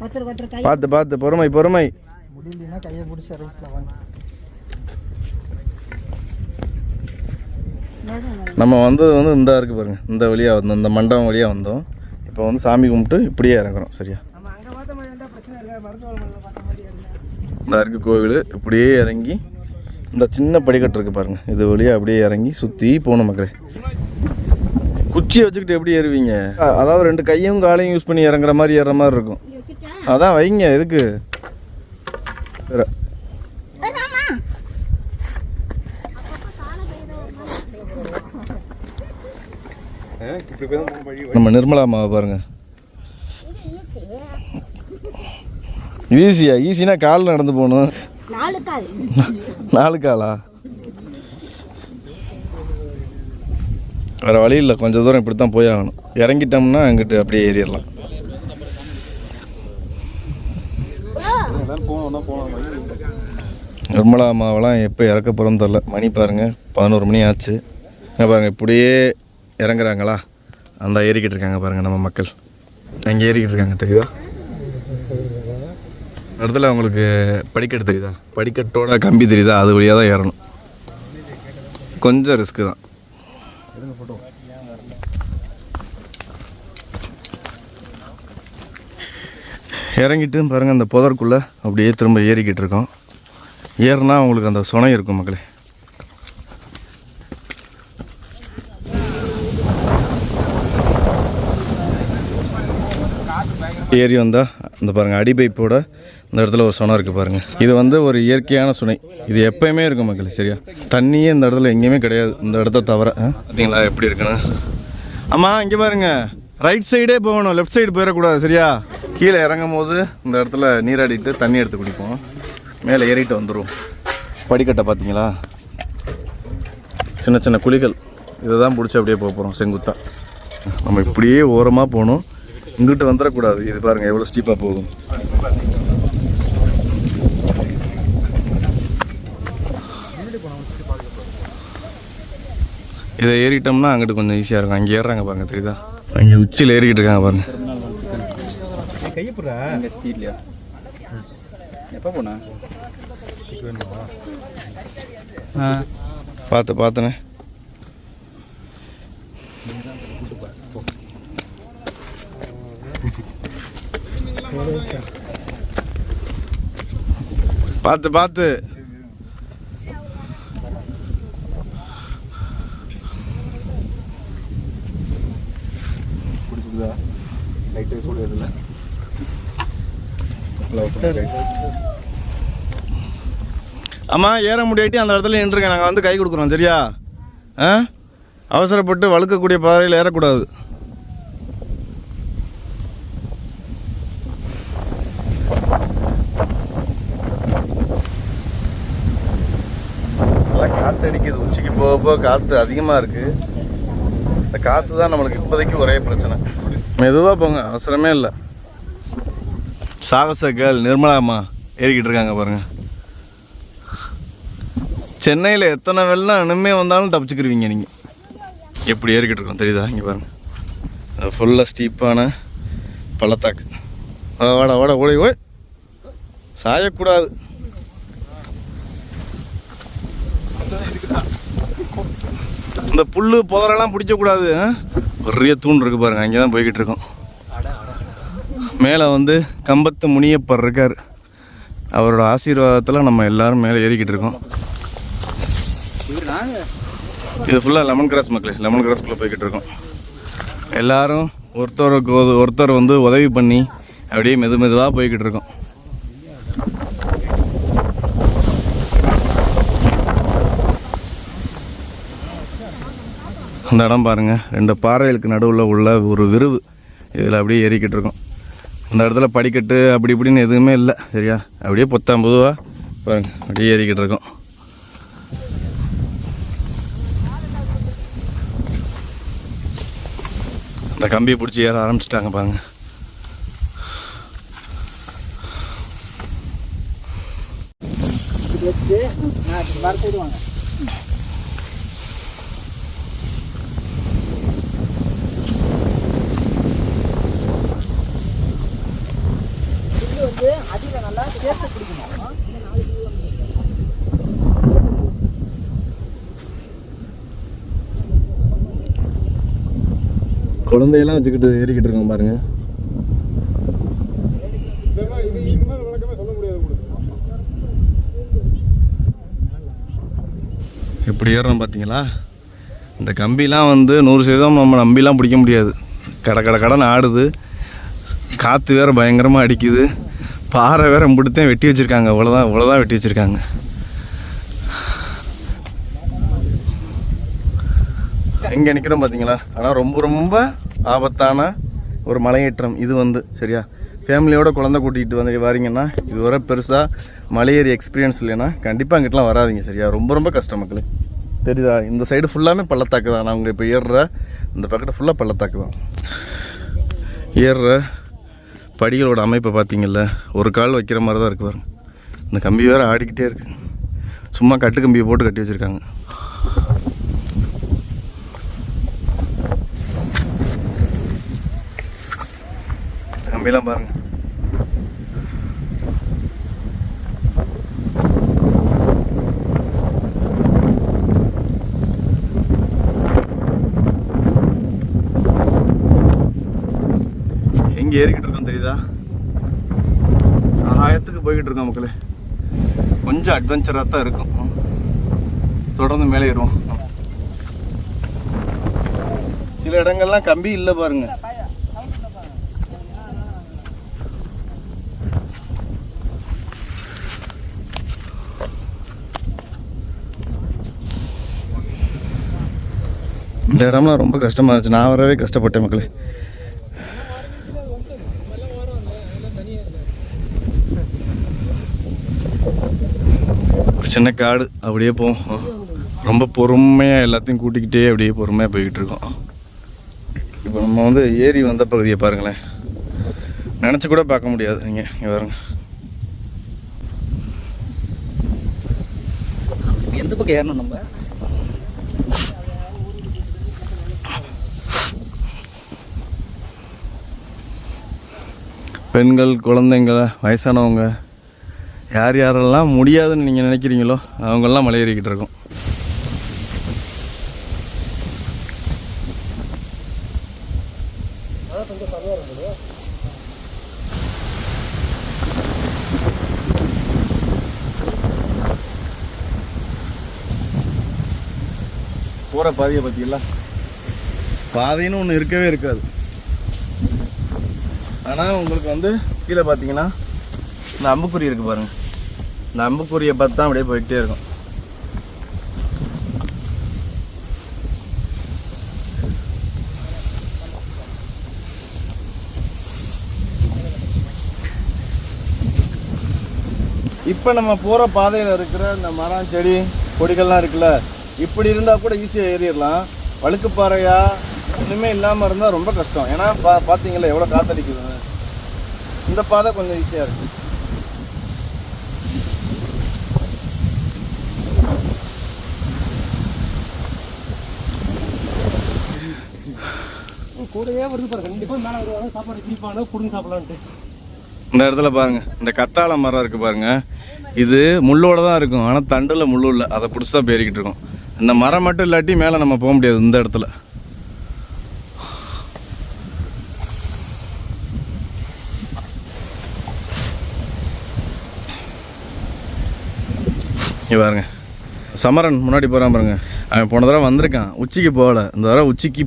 [SPEAKER 4] ஒருத்தர் கை
[SPEAKER 2] பார்த்து பார்த்து, பொறுமை பொறுமை.
[SPEAKER 6] முடியலன்னா கையை பிடிச்சி ரைட்டில் வாங்க.
[SPEAKER 2] நம்ம வந்தது வந்து இந்த இருக்குது பாருங்கள், இந்த வழியாக வந்தோம், இந்த மண்டபம் வழியாக வந்தோம். இப்போ வந்து சாமி கும்பிட்டு இப்படியே இறங்குறோம். சரியா, இந்த இருக்கு கோவில். இப்படியே இறங்கி இந்த சின்ன படிக்கட்டு இருக்குது பாருங்கள், இது வழியாக அப்படியே இறங்கி சுற்றி போகணும் மக்களே. குச்சியை வச்சுக்கிட்டு எப்படி ஏறுவீங்க? அதாவது 2 கையும் காலையும் யூஸ் பண்ணி இறங்குற மாதிரி ஏறுற மாதிரி இருக்கும். அதான் வைங்க. எதுக்கு வேற? நம்ம நிர்மலா அம்மாவை பாருங்க. ஈஸியா? ஈஸினா காலில் நடந்து போகணும். 4 காலா? வேறு வழி இல்லை, கொஞ்சம் தூரம் இப்படி தான் போய் ஆகணும். இறங்கிட்டோம்னா அங்கிட்டு அப்படியே ஏறிடலாம். நிர்மலா அம்மாவெல்லாம் எப்போ இறக்க போகிறோன்னு தெரில. மணி பாருங்கள் 11 மணி ஆச்சு. பாருங்கள் இப்படியே இறங்குறாங்களா, அந்த ஏறிக்கிட்டு இருக்காங்க பாருங்கள் நம்ம மக்கள். அங்கே ஏறிக்கிட்டு இருக்காங்க, தெரியுதா? இடத்துல அவங்களுக்கு படிக்கட்டு தெரியுதா? படிக்கட்டோட கம்பி தெரியுதா? அது வழியாக தான் ஏறணும். கொஞ்சம் ரிஸ்க்கு தான். இறங்கிட்டு பாருங்கள், அந்த புதற்குள்ளே அப்படியே திரும்ப ஏறிக்கிட்டு இருக்கோம். ஏறினா அவங்களுக்கு அந்த சுனை இருக்கும் மக்களே. ஏறி வந்தால் இந்த பாருங்கள், அடிபைப்போட இந்த இடத்துல ஒரு சுனை இருக்குது பாருங்கள். இது வந்து ஒரு இயற்கையான சுனை. இது எப்போயுமே இருக்கும் மக்களே. சரியா, தண்ணியே இந்த இடத்துல எங்கேயுமே கிடையாது, இந்த இடத்த தவிர. பார்த்தீங்களா எப்படி இருக்குன்னு? ஆமாம், இங்கே பாருங்கள், ரைட் சைடே போகணும், லெஃப்ட் சைடு போயிடக்கூடாது. சரியா, கீழே இறங்கும் போது இந்த இடத்துல நீராடிட்டு தண்ணி எடுத்து குடிப்போம். மேலே ஏறிட்டு வந்துடும். படிக்கட்டை பார்த்தீங்களா? சின்ன சின்ன குழிகள். இதை தான் பிடிச்சி அப்படியே போக போகிறோம் செங்குத்தா. நம்ம இப்படியே ஓரமாக போகணும், இங்கிட்டு வந்துடக்கூடாது. இது பாருங்கள் எவ்வளோ ஸ்டீப்பாக போகும். இதை ஏறிட்டோம்னா அங்கிட்டு கொஞ்சம் ஈஸியாக இருக்கும். அங்கே ஏறுறாங்க பாருங்கள், தெரியுதா? அங்கே உச்சியில் ஏறிக்கிட்டு இருக்காங்க பாருங்கள்.
[SPEAKER 6] எப்போ போனா
[SPEAKER 2] பார்த்துனே. பார்த்து
[SPEAKER 6] பிடிச்சிருந்தா லைட்டு சொல்லுறதில்ல.
[SPEAKER 2] ஆமாம், ஏற முடியாட்டி அந்த இடத்துல நின்றுருக்கேன். நாங்கள் வந்து கை கொடுக்குறோம். சரியா? அவசரப்பட்டு வழுக்கக்கூடிய பாதையில் ஏறக்கூடாது. நல்லா காற்று அடிக்குது. உச்சிக்கு போக போக காற்று அதிகமாக இருக்குது. இந்த காற்று தான் நம்மளுக்கு இப்போதைக்கு ஒரே பிரச்சனை. மெதுவாக போங்க, அவசரமே இல்லை. சாகச கேர்ள் நிர்மலா அம்மா ஏறிக்கிட்டு இருக்காங்க பாருங்கள். சென்னையில் எத்தனை வெள்ளம் இனிமே வந்தாலும் தப்பிச்சுக்கிருவீங்க நீங்கள். எப்படி ஏறிக்கிட்டு இருக்கோம் தெரியுதா? இங்கே பாருங்கள், ஃபுல்லாக ஸ்டீப்பான பள்ளத்தாக்கு. வாடா ஓடி சாயக்கூடாது. இந்த புல் புதரெல்லாம் பிடிக்கக்கூடாது. ஒரே தூண் இருக்குது பாருங்கள், அங்கே தான் போய்கிட்டு இருக்கோம். மேலே வந்து கம்பத்து முனியப்பர் இருக்கார். அவரோட ஆசீர்வாதத்தில் நம்ம எல்லோரும் மேலே ஏறிக்கிட்டு இருக்கோம். இது ஃபுல்லாக லெமன் கிராஸ் மக்களே. லெமன் கிராஸ்குள்ளே போய்கிட்டு இருக்கோம். எல்லோரும் ஒருத்தர் வந்து உதவி பண்ணி அப்படியே மெதுவாக போய்கிட்டு இருக்கோம். அந்த இடம் பாருங்கள், 2 பாறைகளுக்கு நடுவில் உள்ள ஒரு விரிவு. இதில் அப்படியே ஏறிக்கிட்டு இருக்கோம். அந்த இடத்துல படிக்கட்டு அப்படி இப்படின்னு எதுவுமே இல்லை. சரியா, அப்படியே பொதுவாக பாருங்க, அப்படியே ஏறிக்கிட்டு இருக்கோம். அந்த கம்பியை பிடிச்சி ஏற ஆரம்பிச்சிட்டாங்க பாருங்க. குழந்தையெல்லாம் வச்சுக்கிட்டு ஏறிக்கிட்டு இருக்கோம் பாருங்க. எப்படி ஏறுறோம் பார்த்தீங்களா? இந்த கம்பிலாம் வந்து 100% நம்ம நம்பிலாம் பிடிக்க முடியாது. கடன் ஆடுது, காற்று வேறு பயங்கரமாக அடிக்குது, பாறை வேறு முடித்தான் வெட்டி வச்சுருக்காங்க. இவ்வளோதான் வெட்டி வச்சுருக்காங்க. எங்கே நிற்கிறோம் பார்த்தீங்களா? ஆனால் ரொம்ப ரொம்ப ஆபத்தான ஒரு மலையேற்றம் இது வந்து. சரியா, ஃபேமிலியோட குழந்தை கூட்டிகிட்டு வந்து வாரீங்கன்னா, இது வர பெருசாக மலையேறி எக்ஸ்பீரியன்ஸ் இல்லைன்னா கண்டிப்பாக அங்கிட்டலாம் வராதிங்க. சரியா, ரொம்ப ரொம்ப கஷ்டம் மக்களே. தெரியுதா? இந்த சைடு ஃபுல்லாமே பள்ளத்தாக்கு தான். நாங்கள் இப்போ ஏறுற இந்த பக்கத்து ஃபுல்லாக பள்ளத்தாக்கு தான். ஏறுற படிகளோட அமைப்பை பார்த்தீங்கல்ல, ஒரு கால் வைக்கிற மாதிரி தான் இருக்கு பாருங்க. இந்த கம்பி வேறு ஆடிக்கிட்டே இருக்குது. சும்மா கட்டு கம்பியை போட்டு கட்டி வச்சுருக்காங்க. கம்பியெல்லாம் பாருங்க. எங்கே ஏறிக்கிட்டு இருக்கோம் தெரியுதா? ஆயத்துக்கு போய்கிட்டு இருக்கோம் மக்களே. கொஞ்சம் அட்வென்ச்சராக தான் இருக்கும். தொடர்ந்து மேலே ஏறுவோம். சில இடங்கள்லாம் கம்பி இல்லை பாருங்க. இந்த இடம்லாம் ரொம்ப கஷ்டமாக இருந்துச்சு. நான் வரவே கஷ்டப்பட்டேன் மக்களே. ஒரு சின்ன காடு அப்படியே போவோம். ரொம்ப பொறுமையாக எல்லாத்தையும் கூட்டிக்கிட்டே அப்படியே பொறுமையாக போய்கிட்டு இருக்கோம். இப்போ நம்ம வந்து ஏரி வந்த பகுதியை பாருங்களேன். நினச்சி கூட பார்க்க முடியாது. நீங்கள் இங்கே பாருங்க.
[SPEAKER 5] எந்த பக்கம் ஏறணும் நம்ம?
[SPEAKER 2] பெண்கள், குழந்தைங்க, வயசானவங்க, யார் யாரெல்லாம் முடியாதுன்னு நீங்கள் நினைக்கிறீங்களோ அவங்கெல்லாம் மலை ஏறிக்கிட்டு இருக்கோம். போகிற பாதையை பார்த்தீங்களா? பாதைன்னு ஒன்று இருக்கவே இருக்காது. ஆனால் உங்களுக்கு வந்து கீழே பார்த்தீங்கன்னா இந்த அம்புக்குறி இருக்குது பாருங்கள். இந்த அம்புக்குறியை பார்த்து தான் அப்படியே போயிட்டே இருக்கும். இப்போ நம்ம போகிற பாதையில் இருக்கிற இந்த மரம், செடி, கொடிகள்லாம் இருக்குல்ல, இப்படி இருந்தால் கூட ஈஸியாக ஏறிடலாம். வழுக்குப்பாறையா ஒன்றுமே இல்லாமல் இருந்தால் ரொம்ப கஷ்டம். ஏன்னா பார்த்தீங்களா எவ்வளோ காற்றடிக்குது. இந்த பாதை கொஞ்சம் ஈஸியாக இருக்குது.
[SPEAKER 5] கூடவே வருது பாருங்க. கண்டிப்பாக மேலே வருவாங்க, சாப்பாடு கிழிப்பாங்க, கொடுங்க சாப்பிடலான்ட்டு.
[SPEAKER 2] இந்த இடத்துல பாருங்க, இந்த கத்தாழை மரம் இருக்குது பாருங்க. இது முள்ளோட தான் இருக்கும், ஆனால் தண்டில் முள்ளு இல்லை. அதை பிடிச்சி தான் பேரிக்கிட்டு இருக்கோம். இந்த மரம் மட்டும் இல்லாட்டி மேலே நம்ம போக முடியாது. இந்த இடத்துல இங்கே பாருங்க, சமரன் முன்னாடி போகிறான் பாருங்க. அவன் போன தடவை வந்திருக்கான், உச்சிக்கு போகலை. இந்த தடவை உச்சிக்கு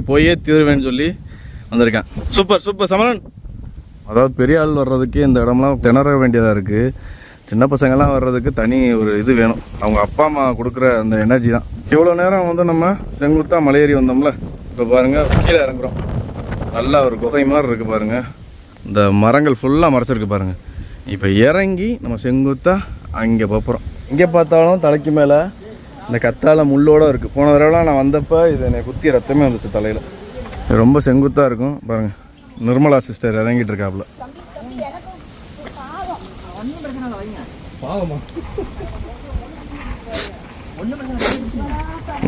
[SPEAKER 2] போயே தீருவேன்னு சொல்லி வந்திருக்கான். Super super Samaran. அதாவது பெரிய ஆள் வர்றதுக்கு இந்த இடம்லாம் திணற வேண்டியதாக இருக்குது. சின்ன பசங்கள்லாம் வர்றதுக்கு தனி ஒரு இது வேணும். அவங்க அப்பா அம்மா கொடுக்குற அந்த எனர்ஜி தான். இவ்வளோ நேரம் வந்து நம்ம செங்குத்தாக மலையேறி வந்தோம்ல, இப்போ பாருங்கள் கீழே இறங்குறோம். நல்லா ஒரு குகை மாதிரி இருக்குது பாருங்கள். இந்த மரங்கள் ஃபுல்லாக மறைச்சிருக்கு பாருங்கள். இப்போ இறங்கி நம்ம செங்குத்தாக அங்கே போகிறோம். இங்கே பார்த்தாலும் தலைக்கு மேலே இந்த கத்தாழை முள்ளோடு இருக்குது. போன தடவைலாம் நான் வந்தப்போ இது என்னை குத்தி ரத்தமே வந்துச்சு தலையில். ரொம்ப செங்குத்தாக இருக்கும் பாருங்கள். நிர்மலா சிஸ்டர் இறங்கிட்டு இருக்காப்புல.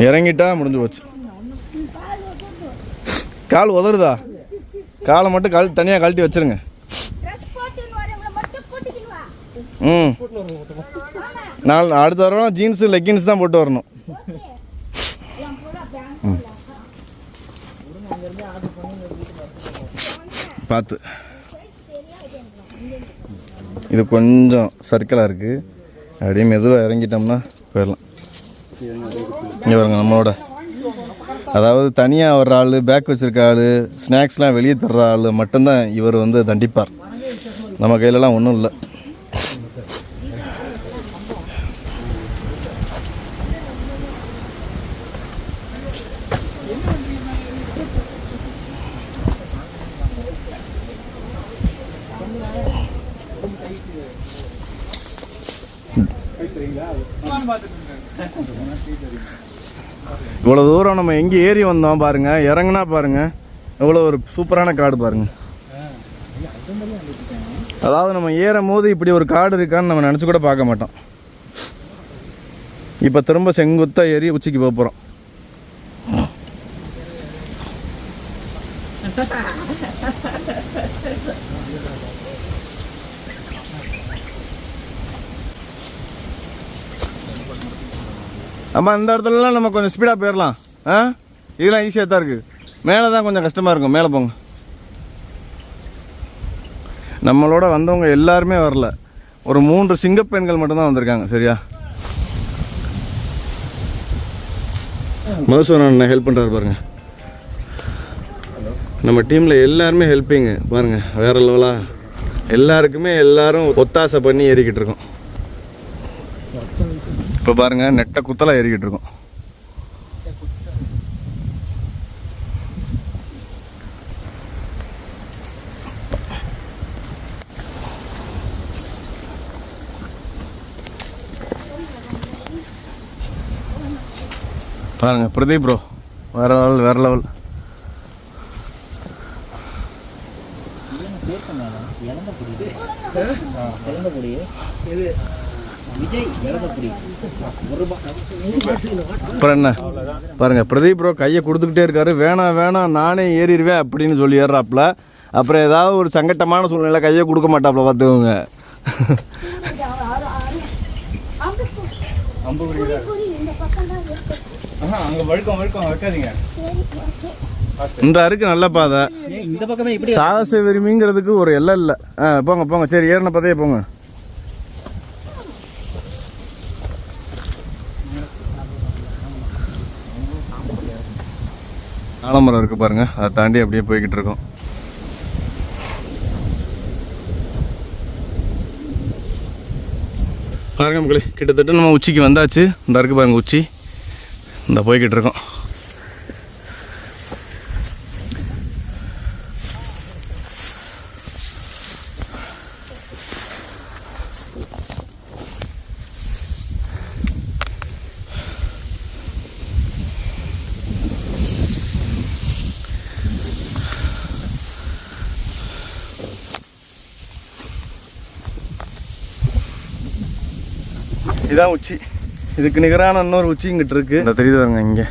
[SPEAKER 2] இறங்கிட்டா முடிஞ்சு போச்சு. கால் உதறுதா? காலை மட்டும் தனியாக கழட்டி வச்சிருங்க. அடுத்த தடவை ஜீன்ஸு லெக்கின்ஸ் தான் போட்டு வரணும். பார்த்து. இது கொஞ்சம் சர்க்கிளாக இருக்குது. அப்படியே மெதுவாக இறங்கிட்டோம்னா போயிடலாம். இங்கே பாருங்க, நம்மளோட அதாவது தனியாக வர்ற ஆள், பேக் வச்சுருக்க ஆள், ஸ்நாக்ஸ்லாம் வெளியே தர்ற ஆள் மட்டும்தான் இவர் வந்து தண்டிப்பார். நம்ம கையிலலாம் ஒன்றும் இல்லை. இவ்வளோ தூரம் நம்ம எங்கே ஏறி வந்தோம் பாருங்கள், இறங்குனா பாருங்கள் எவ்வளோ ஒரு சூப்பரான காடு பாருங்கள். அதாவது நம்ம ஏறும் போது இப்படி ஒரு காடு இருக்கான்னு நம்ம நினச்சி கூட பார்க்க மாட்டோம். இப்போ திரும்ப செங்குத்தாக ஏறி உச்சிக்கு போக போகிறோம். அம்மா, இந்த இடத்துலலாம் நம்ம கொஞ்சம் ஸ்பீடாக போயிடலாம். இதெல்லாம் ஈஸியாக தான் இருக்குது. மேலே தான் கொஞ்சம் கஷ்டமாக இருக்கும். மேலே போங்க. நம்மளோட வந்தவங்க எல்லாருமே வரல. ஒரு 3 சிங்கப்பெண்கள் மட்டும்தான் வந்திருக்காங்க. சரியா? மதுசூரன் அண்ணன் ஹெல்ப் பண்ணுறாரு பாருங்கள். நம்ம டீமில் எல்லாருமே ஹெல்ப்பிங்க பாருங்கள். வேறு லெவலாக எல்லாரும் ஒத்தாசை பண்ணி ஏறிக்கிட்டு இருக்கோம். இப்போ பாருங்கள், நெட்டை குத்தலாக ஏறிக்கிட்டு இருக்கோம். பாருங்க பிரதீப் ப்ரோ, வேற லெவல். அப்புறம் என்ன பாருங்க, பிரதீப் ப்ரோ கையை கொடுத்துக்கிட்டே இருக்காரு. வேணாம் நானே ஏறிடுவேன் அப்படின்னு சொல்லி ஏறாப்புல. அப்புறம் ஏதாவது ஒரு சங்கட்டமான சூழ்நிலை கையை கொடுக்க மாட்டாப்புல, பார்த்துக்கோங்க. இந்த அருக்கு நல்ல பாதை. சாகச விரும்பிங்கிறதுக்கு ஒரு எல்லை இல்லை. போங்க. சரி, ஏறின பாதையே போங்க. ஆலமரம் இருக்கு பாருங்க, அதை தாண்டி அப்படியே போய்கிட்டு இருக்கோம். பாருங்க மக்களே, கிட்டத்தட்ட நம்ம உச்சிக்கு வந்தாச்சு. இந்த இருக்கு பாருங்க உச்சி, இந்த போய்கிட்டு இருக்கோம். இதான் உச்சி. இதுக்கு நிகரான இன்னொரு உச்சி இங்கிட்டு இருக்கு. இந்த தெரியுது பாருங்க இங்க.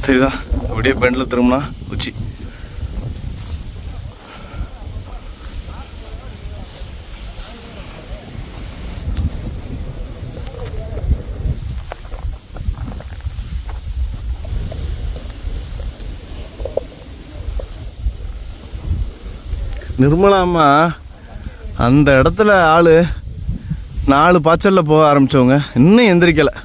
[SPEAKER 2] தெரியுதா? அப்படியே பெண்டில் திரும்பினா உச்சி. நிர்மலாம்மா அந்த இடத்துல ஆள் 4 பாய்ச்சலில் போக ஆரம்பித்தவங்க இன்னும் எந்திரிக்கலை.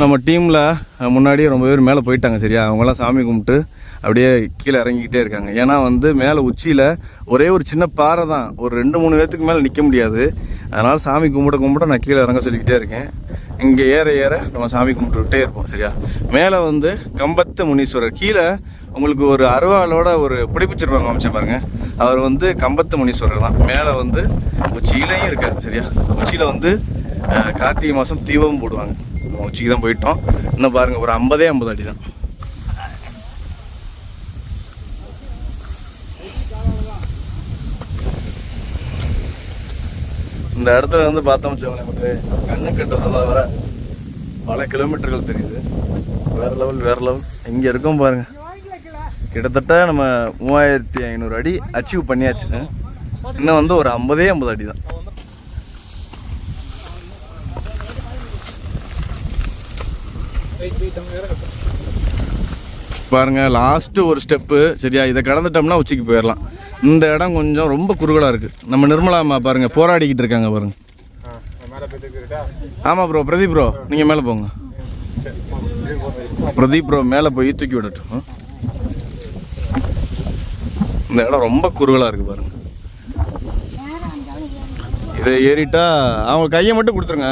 [SPEAKER 2] நம்ம டீமில் முன்னாடியே ரொம்ப பேர் மேலே போயிட்டாங்க. சரியா? அவங்களாம் சாமி கும்பிட்டு அப்படியே கீழே இறங்கிக்கிட்டே இருக்காங்க. ஏன்னா வந்து மேலே உச்சியில் ஒரே ஒரு சின்ன பாறை தான், ஒரு 2-3 பேர்த்துக்கு மேலே நிற்க முடியாது. அதனால் சாமி கும்பிட நான் கீழே இறங்க சொல்லிக்கிட்டே இருக்கேன். இங்கே ஏற நம்ம சாமி கும்பிட்டுக்கிட்டே இருப்போம் சரியா. மேலே வந்து கம்பத்து முனீஸ்வரர், கீழே உங்களுக்கு ஒரு அருவாளோட ஒரு பிடிப்பிச்சிருப்பாங்க அமைச்சர் பாருங்க, அவர் வந்து கம்பத்து முனீஸ்வரர் தான். மேலே வந்து உச்சியிலையும் இருக்கார் சரியா. உச்சியில் வந்து கார்த்திகை மாதம் தீபமும் போடுவாங்க. உச்சிக்கு தான் போயிட்டோம். இன்னும் பாருங்கள் ஒரு 50 அடி தான். இந்த இடத்துல வந்து பார்த்தோம் வச்சோங்களேன், நமக்கு கண்ணு கட்டுறதுல வர பல கிலோமீட்டர்கள் தெரியுது. வேறு லெவல் இங்கே இருக்கோம் பாருங்கள். கிட்டத்தட்ட நம்ம 3500 அடி அச்சீவ் பண்ணியாச்சு. இன்னும் வந்து ஒரு 50 அடி தான். பாருங்க லாஸ்ட்டு ஒரு ஸ்டெப்பு சரியா. இதை கடந்துட்டோம்னா உச்சிக்கு போயிடலாம். இந்த இடம் கொஞ்சம் ரொம்ப குறுகலாக இருக்குது. நம்ம நிர்மலா அம்மா பாருங்கள் போராடிக்கிட்டு இருக்காங்க பாருங்கள். ஆமாம் ப்ரோ, பிரதீப் ப்ரோ நீங்கள் மேலே போங்க. பிரதீப் ப்ரோ மேலே போய் தூக்கி விடட்டும். இந்த இடம் ரொம்ப குறுகலாக இருக்குது பாருங்கள். இதை ஏறிட்டா அவங்க கையை மட்டும் கொடுத்துருங்க.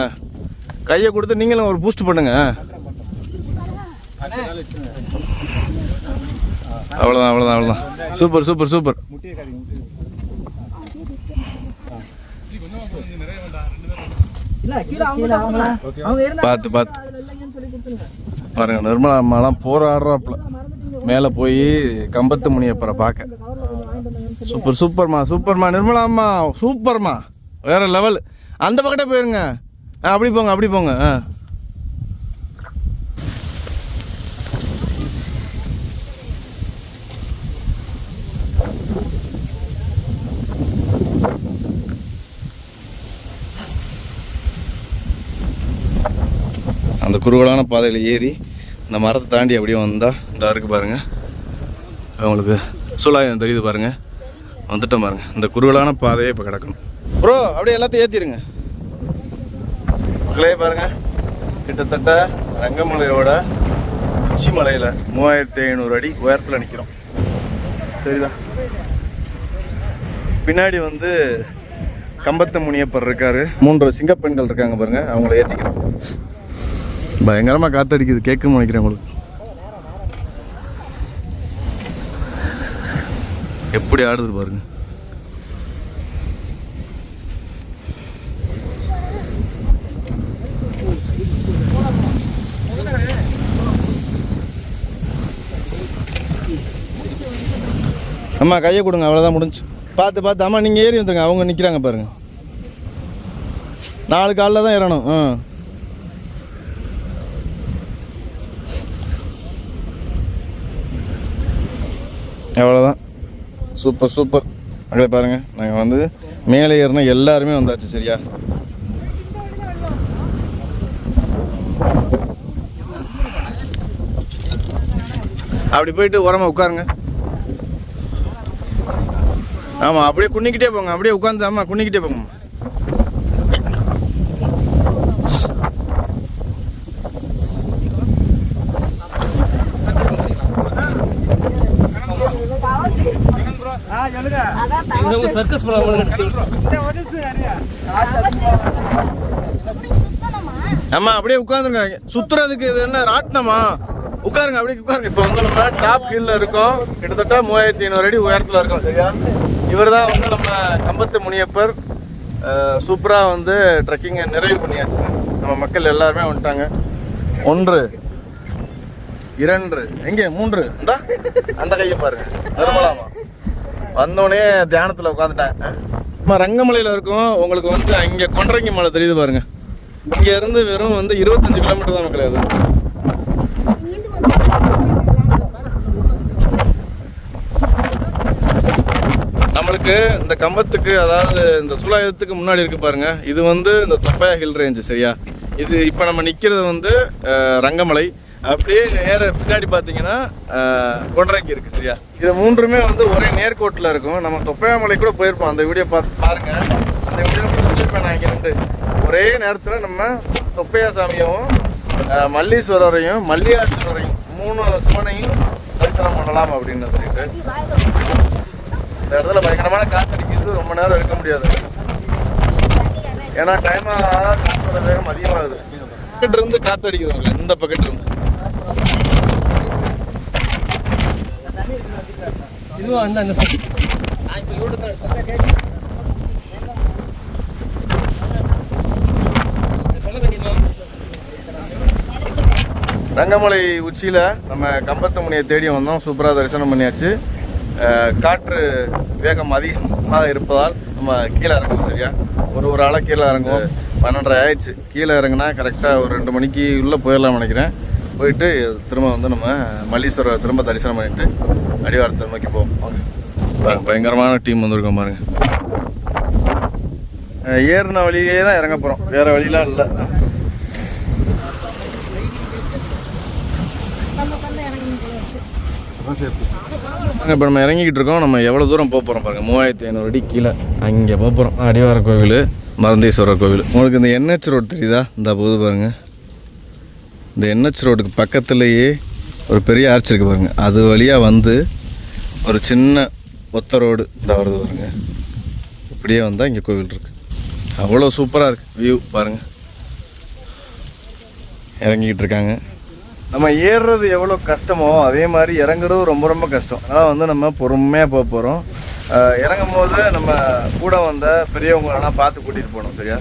[SPEAKER 2] கையை கொடுத்து நீங்களும் ஒரு பூஸ்ட் பண்ணுங்க. அவ்வளோதான். சூப்பர். பார்த்து பாருங்க. நிர்மலா அம்மாலாம் போராடுறாப்புல மேலே போய் கம்பத்து முனியப்பரை பார்க்க. சூப்பர்மா நிர்மலா அம்மா சூப்பர்மா, வேற லெவல். அந்த பக்கத்தே போயிருங்க. அப்படி போங்க. அந்த குறுகலான பாதையில் ஏறி இந்த மரத்தை தாண்டி அப்படியே வந்தால் இந்த இருக்கு பாருங்கள், அவங்களுக்கு சூழாயம் தெரியுது பாருங்கள். வந்துட்டோம் பாருங்கள். இந்த குறுகலான பாதையை இப்போ கிடக்கணும். ப்ரோ அப்படியே எல்லாத்தையும் ஏற்றிடுங்க மக்களே. பாருங்கள் கிட்டத்தட்ட ரங்கமலையோட உச்சி மலையில் 3500 அடி உயரத்தில் நிற்கிறோம் சரிதா. பின்னாடி வந்து கம்பத்து முனியப்பர் இருக்காரு, 3 சிங்கப்பெண்கள் இருக்காங்க பாருங்கள், அவங்கள ஏற்றிக்கிறோம். பயங்கரமாக காற்றடிக்குது, கேட்குன்னு நினைக்கிறேன் உங்களுக்கு. எப்படி ஆடுது பாருங்க. அம்மா கையை கொடுங்க, அவ்வளோதான் முடிஞ்சு. பார்த்து அம்மா நீங்கள் ஏறி வந்துருங்க. அவங்க நிற்கிறாங்க பாருங்க. 4 காலில் தான் ஏறணும். அவ்வளோதான். சூப்பர் அங்கே பாருங்கள். நாங்கள் வந்து மேலே ஏறினா எல்லாருமே வந்தாச்சு சரியா. அப்படி போயிட்டு உரமா உட்காருங்க. ஆமாம் அப்படியே குன்னிக்கிட்டே போங்க. அப்படியே உட்காந்து ஆமாம் குன்னிக்கிட்டே போங்க.
[SPEAKER 5] சர்க்கஸ்
[SPEAKER 2] ஆமா அப்படியே உட்காந்துருங்க. சுத்துறதுக்கு இது என்ன ராட்டினமா? உட்காருங்க, அப்படியே உட்காருங்க. இப்போ வந்து நம்ம டாப் ஹில்ல இருக்கோம். கிட்டத்தட்ட 3500 அடி உயரத்தில் இருக்கோம் சரியா. இவர் தான் வந்து நம்ம கம்பத்து முனியப்பர். சூப்பராக வந்து ட்ரெக்கிங்கை நிறைவு பண்ணியாச்சு. நம்ம மக்கள் எல்லாருமே வந்துட்டாங்க. 1 2 எங்கே 3 அந்த கையை பாருங்க. நிர்மலாமா வந்தோடனே தியானத்தில் உட்காந்துட்டாங்க. நம்ம ரங்கமலையில் இருக்கோம். உங்களுக்கு வந்து இங்கே கொண்டரங்கி மலை தெரியுது பாருங்க. இங்கே இருந்து வெறும் வந்து 25 கிலோமீட்டர் தான் மக்கள். அது நம்மளுக்கு இந்த கம்பத்துக்கு, அதாவது இந்த சூழாயுதத்துக்கு முன்னாடி இருக்கு பாருங்க, இது வந்து இந்த தொப்பையா ஹில் ரேஞ்சு சரியா. இது இப்போ நம்ம நிற்கிறது வந்து ரங்கமலை. அப்படியே நேர பின்னாடி பார்த்தீங்கன்னா கொண்டரங்கி இருக்குது சரியா. இது 3மே வந்து ஒரே நேர்கோட்டில் இருக்கும். நம்ம தொப்பையா மலை கூட போயிருப்போம். அந்த வீடியோ பார்த்து பாருங்க. அந்த வீடியோ சொல்லியிருப்பேன் நான். இங்கே ஒரே நேரத்தில் நம்ம தொப்பையா சாமியவும் மல்லீஸ்வரரையும் மல்லிகார்ஜுனரையும் 3 சிவனையும் தரிசனம் பண்ணலாம் அப்படின்னு சொல்லிட்டு. இந்த இடத்துல பயங்கரமான காற்றடிக்கிறது, ரொம்ப நேரம் இருக்க முடியாது. ஏன்னா டைமாக காற்றோட வேகம் அதிகமாகுது. பக்கெட் இருந்து காற்று அடிக்கிறவங்க இந்த பக்கெட் இருந்து
[SPEAKER 5] இதுவும் அந்த அந்த நான் இப்போ ரோடு தான் சொல்ல கண்டிப்பா.
[SPEAKER 2] ரங்கமலை உச்சியில் நம்ம கம்பத்து முனியை தேடி வந்தோம். சூப்பராக தரிசனம் பண்ணியாச்சு. காற்று வேகம் அதிகமாக இருப்பதால் நம்ம கீழே இறங்கணும். சரியா ஒரு ஆளாக கீழே இறங்கும். 12:30 ஆயிடுச்சு. கீழே இறங்குனா கரெக்டாக ஒரு 2 மணிக்கு உள்ளே போயிடலாம்னு நினைக்கிறேன். போயிட்டு திரும்ப வந்து நம்ம மல்லீஸ்வரர் திரும்ப தரிசனம் பண்ணிட்டு அடிவாரத்தை நோக்கி போவோம். வாங்க, பயங்கரமான டீம் வந்திருக்கோம் பாருங்க. ஏறின வழியிலே தான் இறங்க போகிறோம், வேறு வழியெலாம் இல்லை. இப்போ நம்ம இறங்கிக்கிட்டு இருக்கோம். நம்ம எவ்வளோ தூரம் போக போகிறோம் பாருங்கள். 3500 அடி கீழே அங்கே போக போகிறோம். அடிவார கோவில், மருந்தீஸ்வரர் கோவில். உங்களுக்கு இந்த NH ரோடு தெரியுதா? இந்த போது பாருங்கள், இந்த NH ரோடுக்கு பக்கத்துலேயே ஒரு பெரிய ஆர்ச் இருக்குது பாருங்கள். அது வழியாக வந்து ஒரு சின்ன ஒத்த ரோடு இந்த வருது பாருங்கள். இப்படியே வந்தால் இங்கே கோவில் இருக்குது. அவ்வளோ சூப்பராக இருக்குது வியூ பாருங்கள். இறங்கிக்கிட்டு இருக்காங்க. நம்ம ஏறுறது எவ்வளோ கஷ்டமோ அதே மாதிரி இறங்குறது ரொம்ப ரொம்ப கஷ்டம். அதனால் வந்து நம்ம பொறுமையாக போக போகிறோம். இறங்கும் போது நம்ம கூட வந்த பெரியவங்களெல்லாம் பார்த்து கூட்டிகிட்டு போகணும். சரியா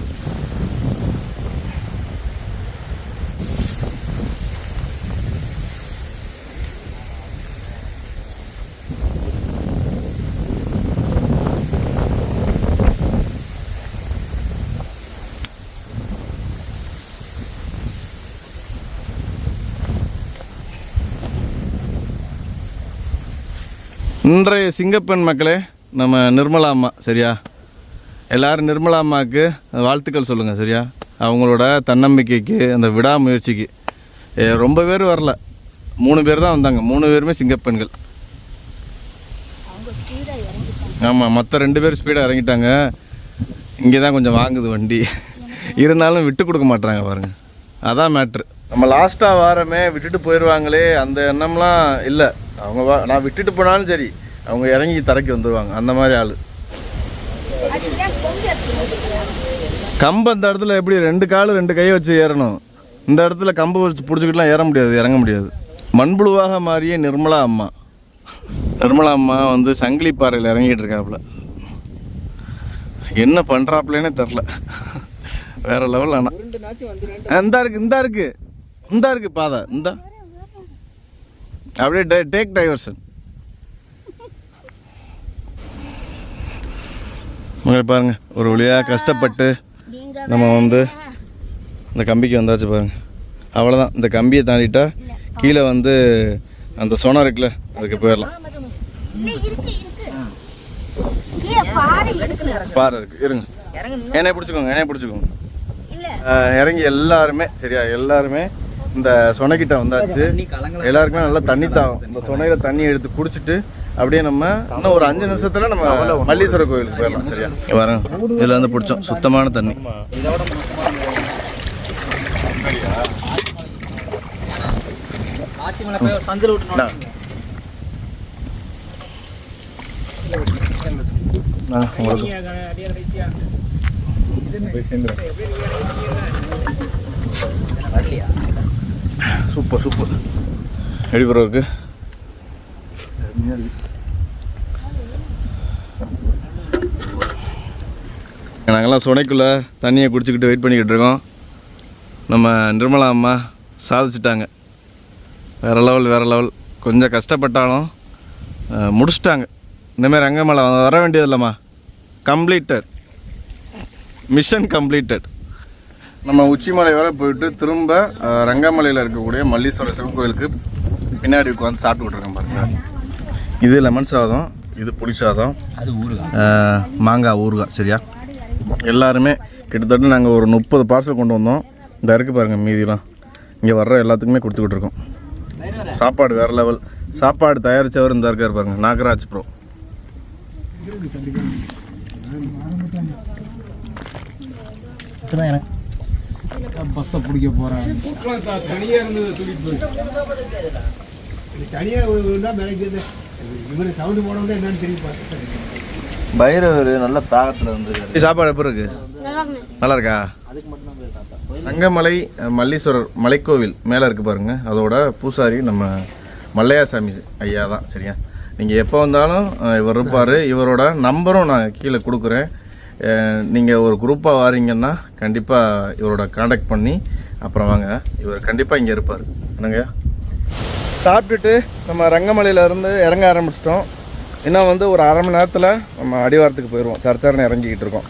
[SPEAKER 2] இன்றைய சிங்கப்பெண் மக்களே, நம்ம நிர்மலா அம்மா. சரியா எல்லோரும் நிர்மலா அம்மாவுக்கு வாழ்த்துக்கள் சொல்லுங்கள். சரியா அவங்களோட தன்னம்பிக்கைக்கு, அந்த விடாமுயற்சிக்கு. ரொம்ப பேர் வரல, 3 பேர் தான் வந்தாங்க. 3 பேருமே சிங்கப்பெண்கள். ஆமாம், மற்ற 2 பேர் ஸ்பீடாக இறங்கிட்டாங்க. இங்கே தான் கொஞ்சம் வாங்குது வண்டி. இருந்தாலும் விட்டு கொடுக்க மாட்டாங்க பாருங்கள். அதான் மேட்ரு. நம்ம லாஸ்ட்டாக வாரமே விட்டுட்டு போயிடுவாங்களே அந்த எண்ணம்லாம் இல்லை. அவங்க நான் விட்டுட்டு போனாலும் சரி, அவங்க இறங்கி தரைக்கு வந்துடுவாங்க. அந்த மாதிரி ஆள். கம்பு அந்த இடத்துல எப்படி 2 கால் 2 கையை வச்சு ஏறணும். இந்த இடத்துல கம்பு வச்சு பிடிச்சிக்கிட்டுலாம் ஏற முடியாது, இறங்க முடியாது. மண்புழுவாக மாறிய நிர்மலா அம்மா. நிர்மலா அம்மா வந்து சங்கிலி பாறையில் இறங்கிட்டு இருக்காப்புல. என்ன பண்ணுறாப்புலன்னே தெரில. வேற லெவல். ஆனால் இந்த இருக்கு பாதை. இந்த அப்படியே டேக் டைவர்ஷன். பாருங்க, ஒரு வழியாக கஷ்டப்பட்டு நம்ம வந்து இந்த கம்பிக்கு வந்தாச்சு பாருங்க. அவ்வளோதான், இந்த கம்பியை தாண்டிட்டா கீழே வந்து அந்த சொனம் இருக்குல்ல, அதுக்கு போயிடலாம். பாறை இருக்கு, இருங்க. என்னைய பிடிச்சிக்கோங்க. இறங்கி எல்லாருமே சரியா எல்லாருமே இந்த சொனைக்கிட்ட வந்தாச்சு. எல்லாருக்குமே நல்லா தண்ணி தாகும். இந்த சொனையில தண்ணி எடுத்து குடிச்சிட்டு அப்படியே நம்ம இன்னும் ஒரு 5 நிமிஷத்துல நம்ம மல்லீஸ்வரர் கோயிலுக்கு போயிடலாம். சரியா வரேன். இதில் வந்து பிடிச்சோம் சுத்தமான தண்ணி. சூப்பர் எப்படி ப்ரோ இருக்கு? நாங்கள்லாம் சுனைக்குள்ளே தண்ணியை குடிச்சிக்கிட்டு வெயிட் பண்ணிக்கிட்டு இருக்கோம். நம்ம நிர்மலா அம்மா சாதிச்சிட்டாங்க. வேறு லெவல். கொஞ்சம் கஷ்டப்பட்டாலும் முடிச்சிட்டாங்க. இந்தமாதிரி ரங்கமலை வர வேண்டியதில்லைம்மா. Completed, mission completed. நம்ம உச்சிமலை வரை போயிட்டு திரும்ப ரங்கமலையில் இருக்கக்கூடிய மல்லீஸ்வரர் சிவன் கோயிலுக்கு பின்னாடி உட்காந்து சாப்பிட்டுக்கிட்டு இருக்கோம் பாருங்க. இது லெமன் சாதம், இது புளி சாதம், அது மாங்காய் ஊறுகாய். சரியா எல்லாருமே கிட்டத்தட்ட நாங்கள் ஒரு 30 பார்சல் கொண்டு வந்தோம். இந்த இருக்குது பாருங்கள் மீதிலாம். இங்கே வர்ற எல்லாத்துக்குமே கொடுத்துக்கிட்டு இருக்கோம். சாப்பாடு வேறு லெவல். சாப்பாடு தயாரித்தவர் இந்த இருக்கார் பாருங்க, நாகராஜ் ப்ரோ.
[SPEAKER 3] பஸ்ஸை பிடிக்க போகிறேன். தனியாக இருந்தது தூக்கிட்டு போய்
[SPEAKER 6] பைரவர் நல்ல தாகத்தில் வந்து
[SPEAKER 2] சாப்பாடு எப்படி இருக்கு? நல்லா இருக்கா? ரங்கமலை மல்லீஸ்வரர் மலைக்கோவில் மேலே இருக்குது பாருங்கள். அதோட பூசாரி நம்ம மல்லையாசாமி ஐயா தான். சரியா? நீங்கள் எப்போ வந்தாலும் இவர் இருப்பார். இவரோட நம்பரும் நான் கீழே கொடுக்குறேன். நீங்கள் ஒரு குரூப்பாக வாரீங்கன்னா கண்டிப்பாக இவரோட காண்டாக்ட் பண்ணி அப்புறம் வாங்க. இவர் கண்டிப்பாக இங்கே இருப்பார். என்னங்க, சாப்பிட்டுட்டு நம்ம ரங்கமலையிலேருந்து இறங்க ஆரம்பிச்சிட்டோம். இன்னும் வந்து ஒரு அரை மணி நேரத்தில் நம்ம அடிவாரத்துக்கு போயிடுவோம். சர்ச்சர்னு இறங்கிக்கிட்டு இருக்கோம்.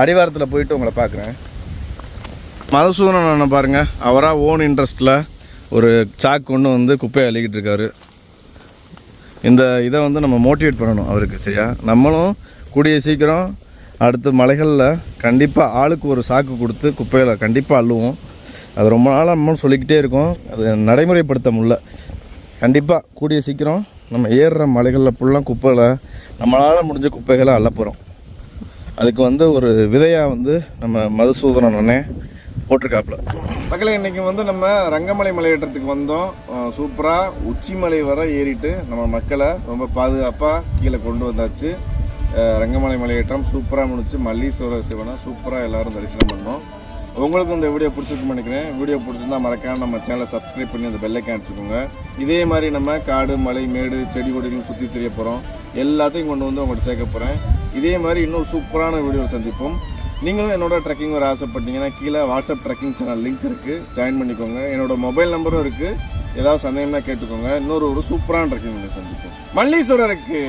[SPEAKER 2] அடிவாரத்தில் போயிட்டு உங்களை பார்க்குறேன். மதுசூதனன் அண்ணன் பாருங்கள், அவராக ஓன் இன்ட்ரெஸ்ட்டில் ஒரு சாக்கு கொண்டு வந்து குப்பையை அள்ளிக்கிட்டு இருக்காரு. இந்த இதை வந்து நம்ம மோட்டிவேட் பண்ணணும் அவருக்கு. சரியா? நம்மளும் கூடிய சீக்கிரம் அடுத்த மலைகளில் கண்டிப்பாக ஆளுக்கு ஒரு சாக்கு கொடுத்து குப்பைகளை கண்டிப்பாக அள்ளுவோம். அது ரொம்ப நாளாக நம்ம சொல்லிக்கிட்டே இருக்கோம். அது நடைமுறைப்படுத்த முடியல. கண்டிப்பாக கூடிய சீக்கிரம் நம்ம ஏறுற மலைகளில் ஃபுல்லாக குப்பைகளை நம்மளால் முடிஞ்ச குப்பைகளை அள்ள போகிறோம். அதுக்கு வந்து ஒரு விதையாக வந்து நம்ம மதுசூதனன் அண்ணே போட்டிருக்காப்புல. மக்களே, இன்றைக்கி வந்து நம்ம ரங்கமலை மலையேற்றத்துக்கு வந்தோம். சூப்பராக உச்சி மலை வர ஏறிட்டு நம்ம மக்களை ரொம்ப பாதுகாப்பாக கீழே கொண்டு வந்தாச்சு. ரங்கமலை மலையேற்றம் சூப்பராக முடிச்சு. மல்லீஸ்வரர் சிவனை சூப்பராக எல்லோரும் தரிசனம் பண்ணோம். உங்களுக்கு இந்த வீடியோ பிடிச்சிருக்குன்னு நினைக்கிறேன். வீடியோ பிடிச்சிருந்தா மறக்காம நம்ம சேனலை சப்ஸ்கிரைப் பண்ணி அந்த பெல் ஐக்கான் அடிச்சுக்கோங்க. இதே மாதிரி நம்ம காடு மலை மேடு செடி கொடிகளும் சுற்றி தெரிய போகிறோம். எல்லாத்தையும் கொண்டு வந்து உங்கள்கிட்ட சேர்க்க போகிறேன். இதே மாதிரி இன்னும் சூப்பரான வீடியோ சந்திப்போம். நீங்களும் என்னோட ட்ரெக்கிங் வர ஆசைப்பட்டீங்கன்னா கீழே வாட்ஸ்அப் ட்ரெக்கிங் சேனல் லிங்க் இருக்குது, ஜாயின் பண்ணிக்கோங்க. என்னோட மொபைல் நம்பரும் இருக்குது. ஏதாவது சந்தேகம்னா கேட்டுக்கோங்க. இன்னொரு ஒரு சூப்பரான ட்ரெக்கிங் வீடியோ சந்திப்போம். மல்லீஸ்வரருக்கு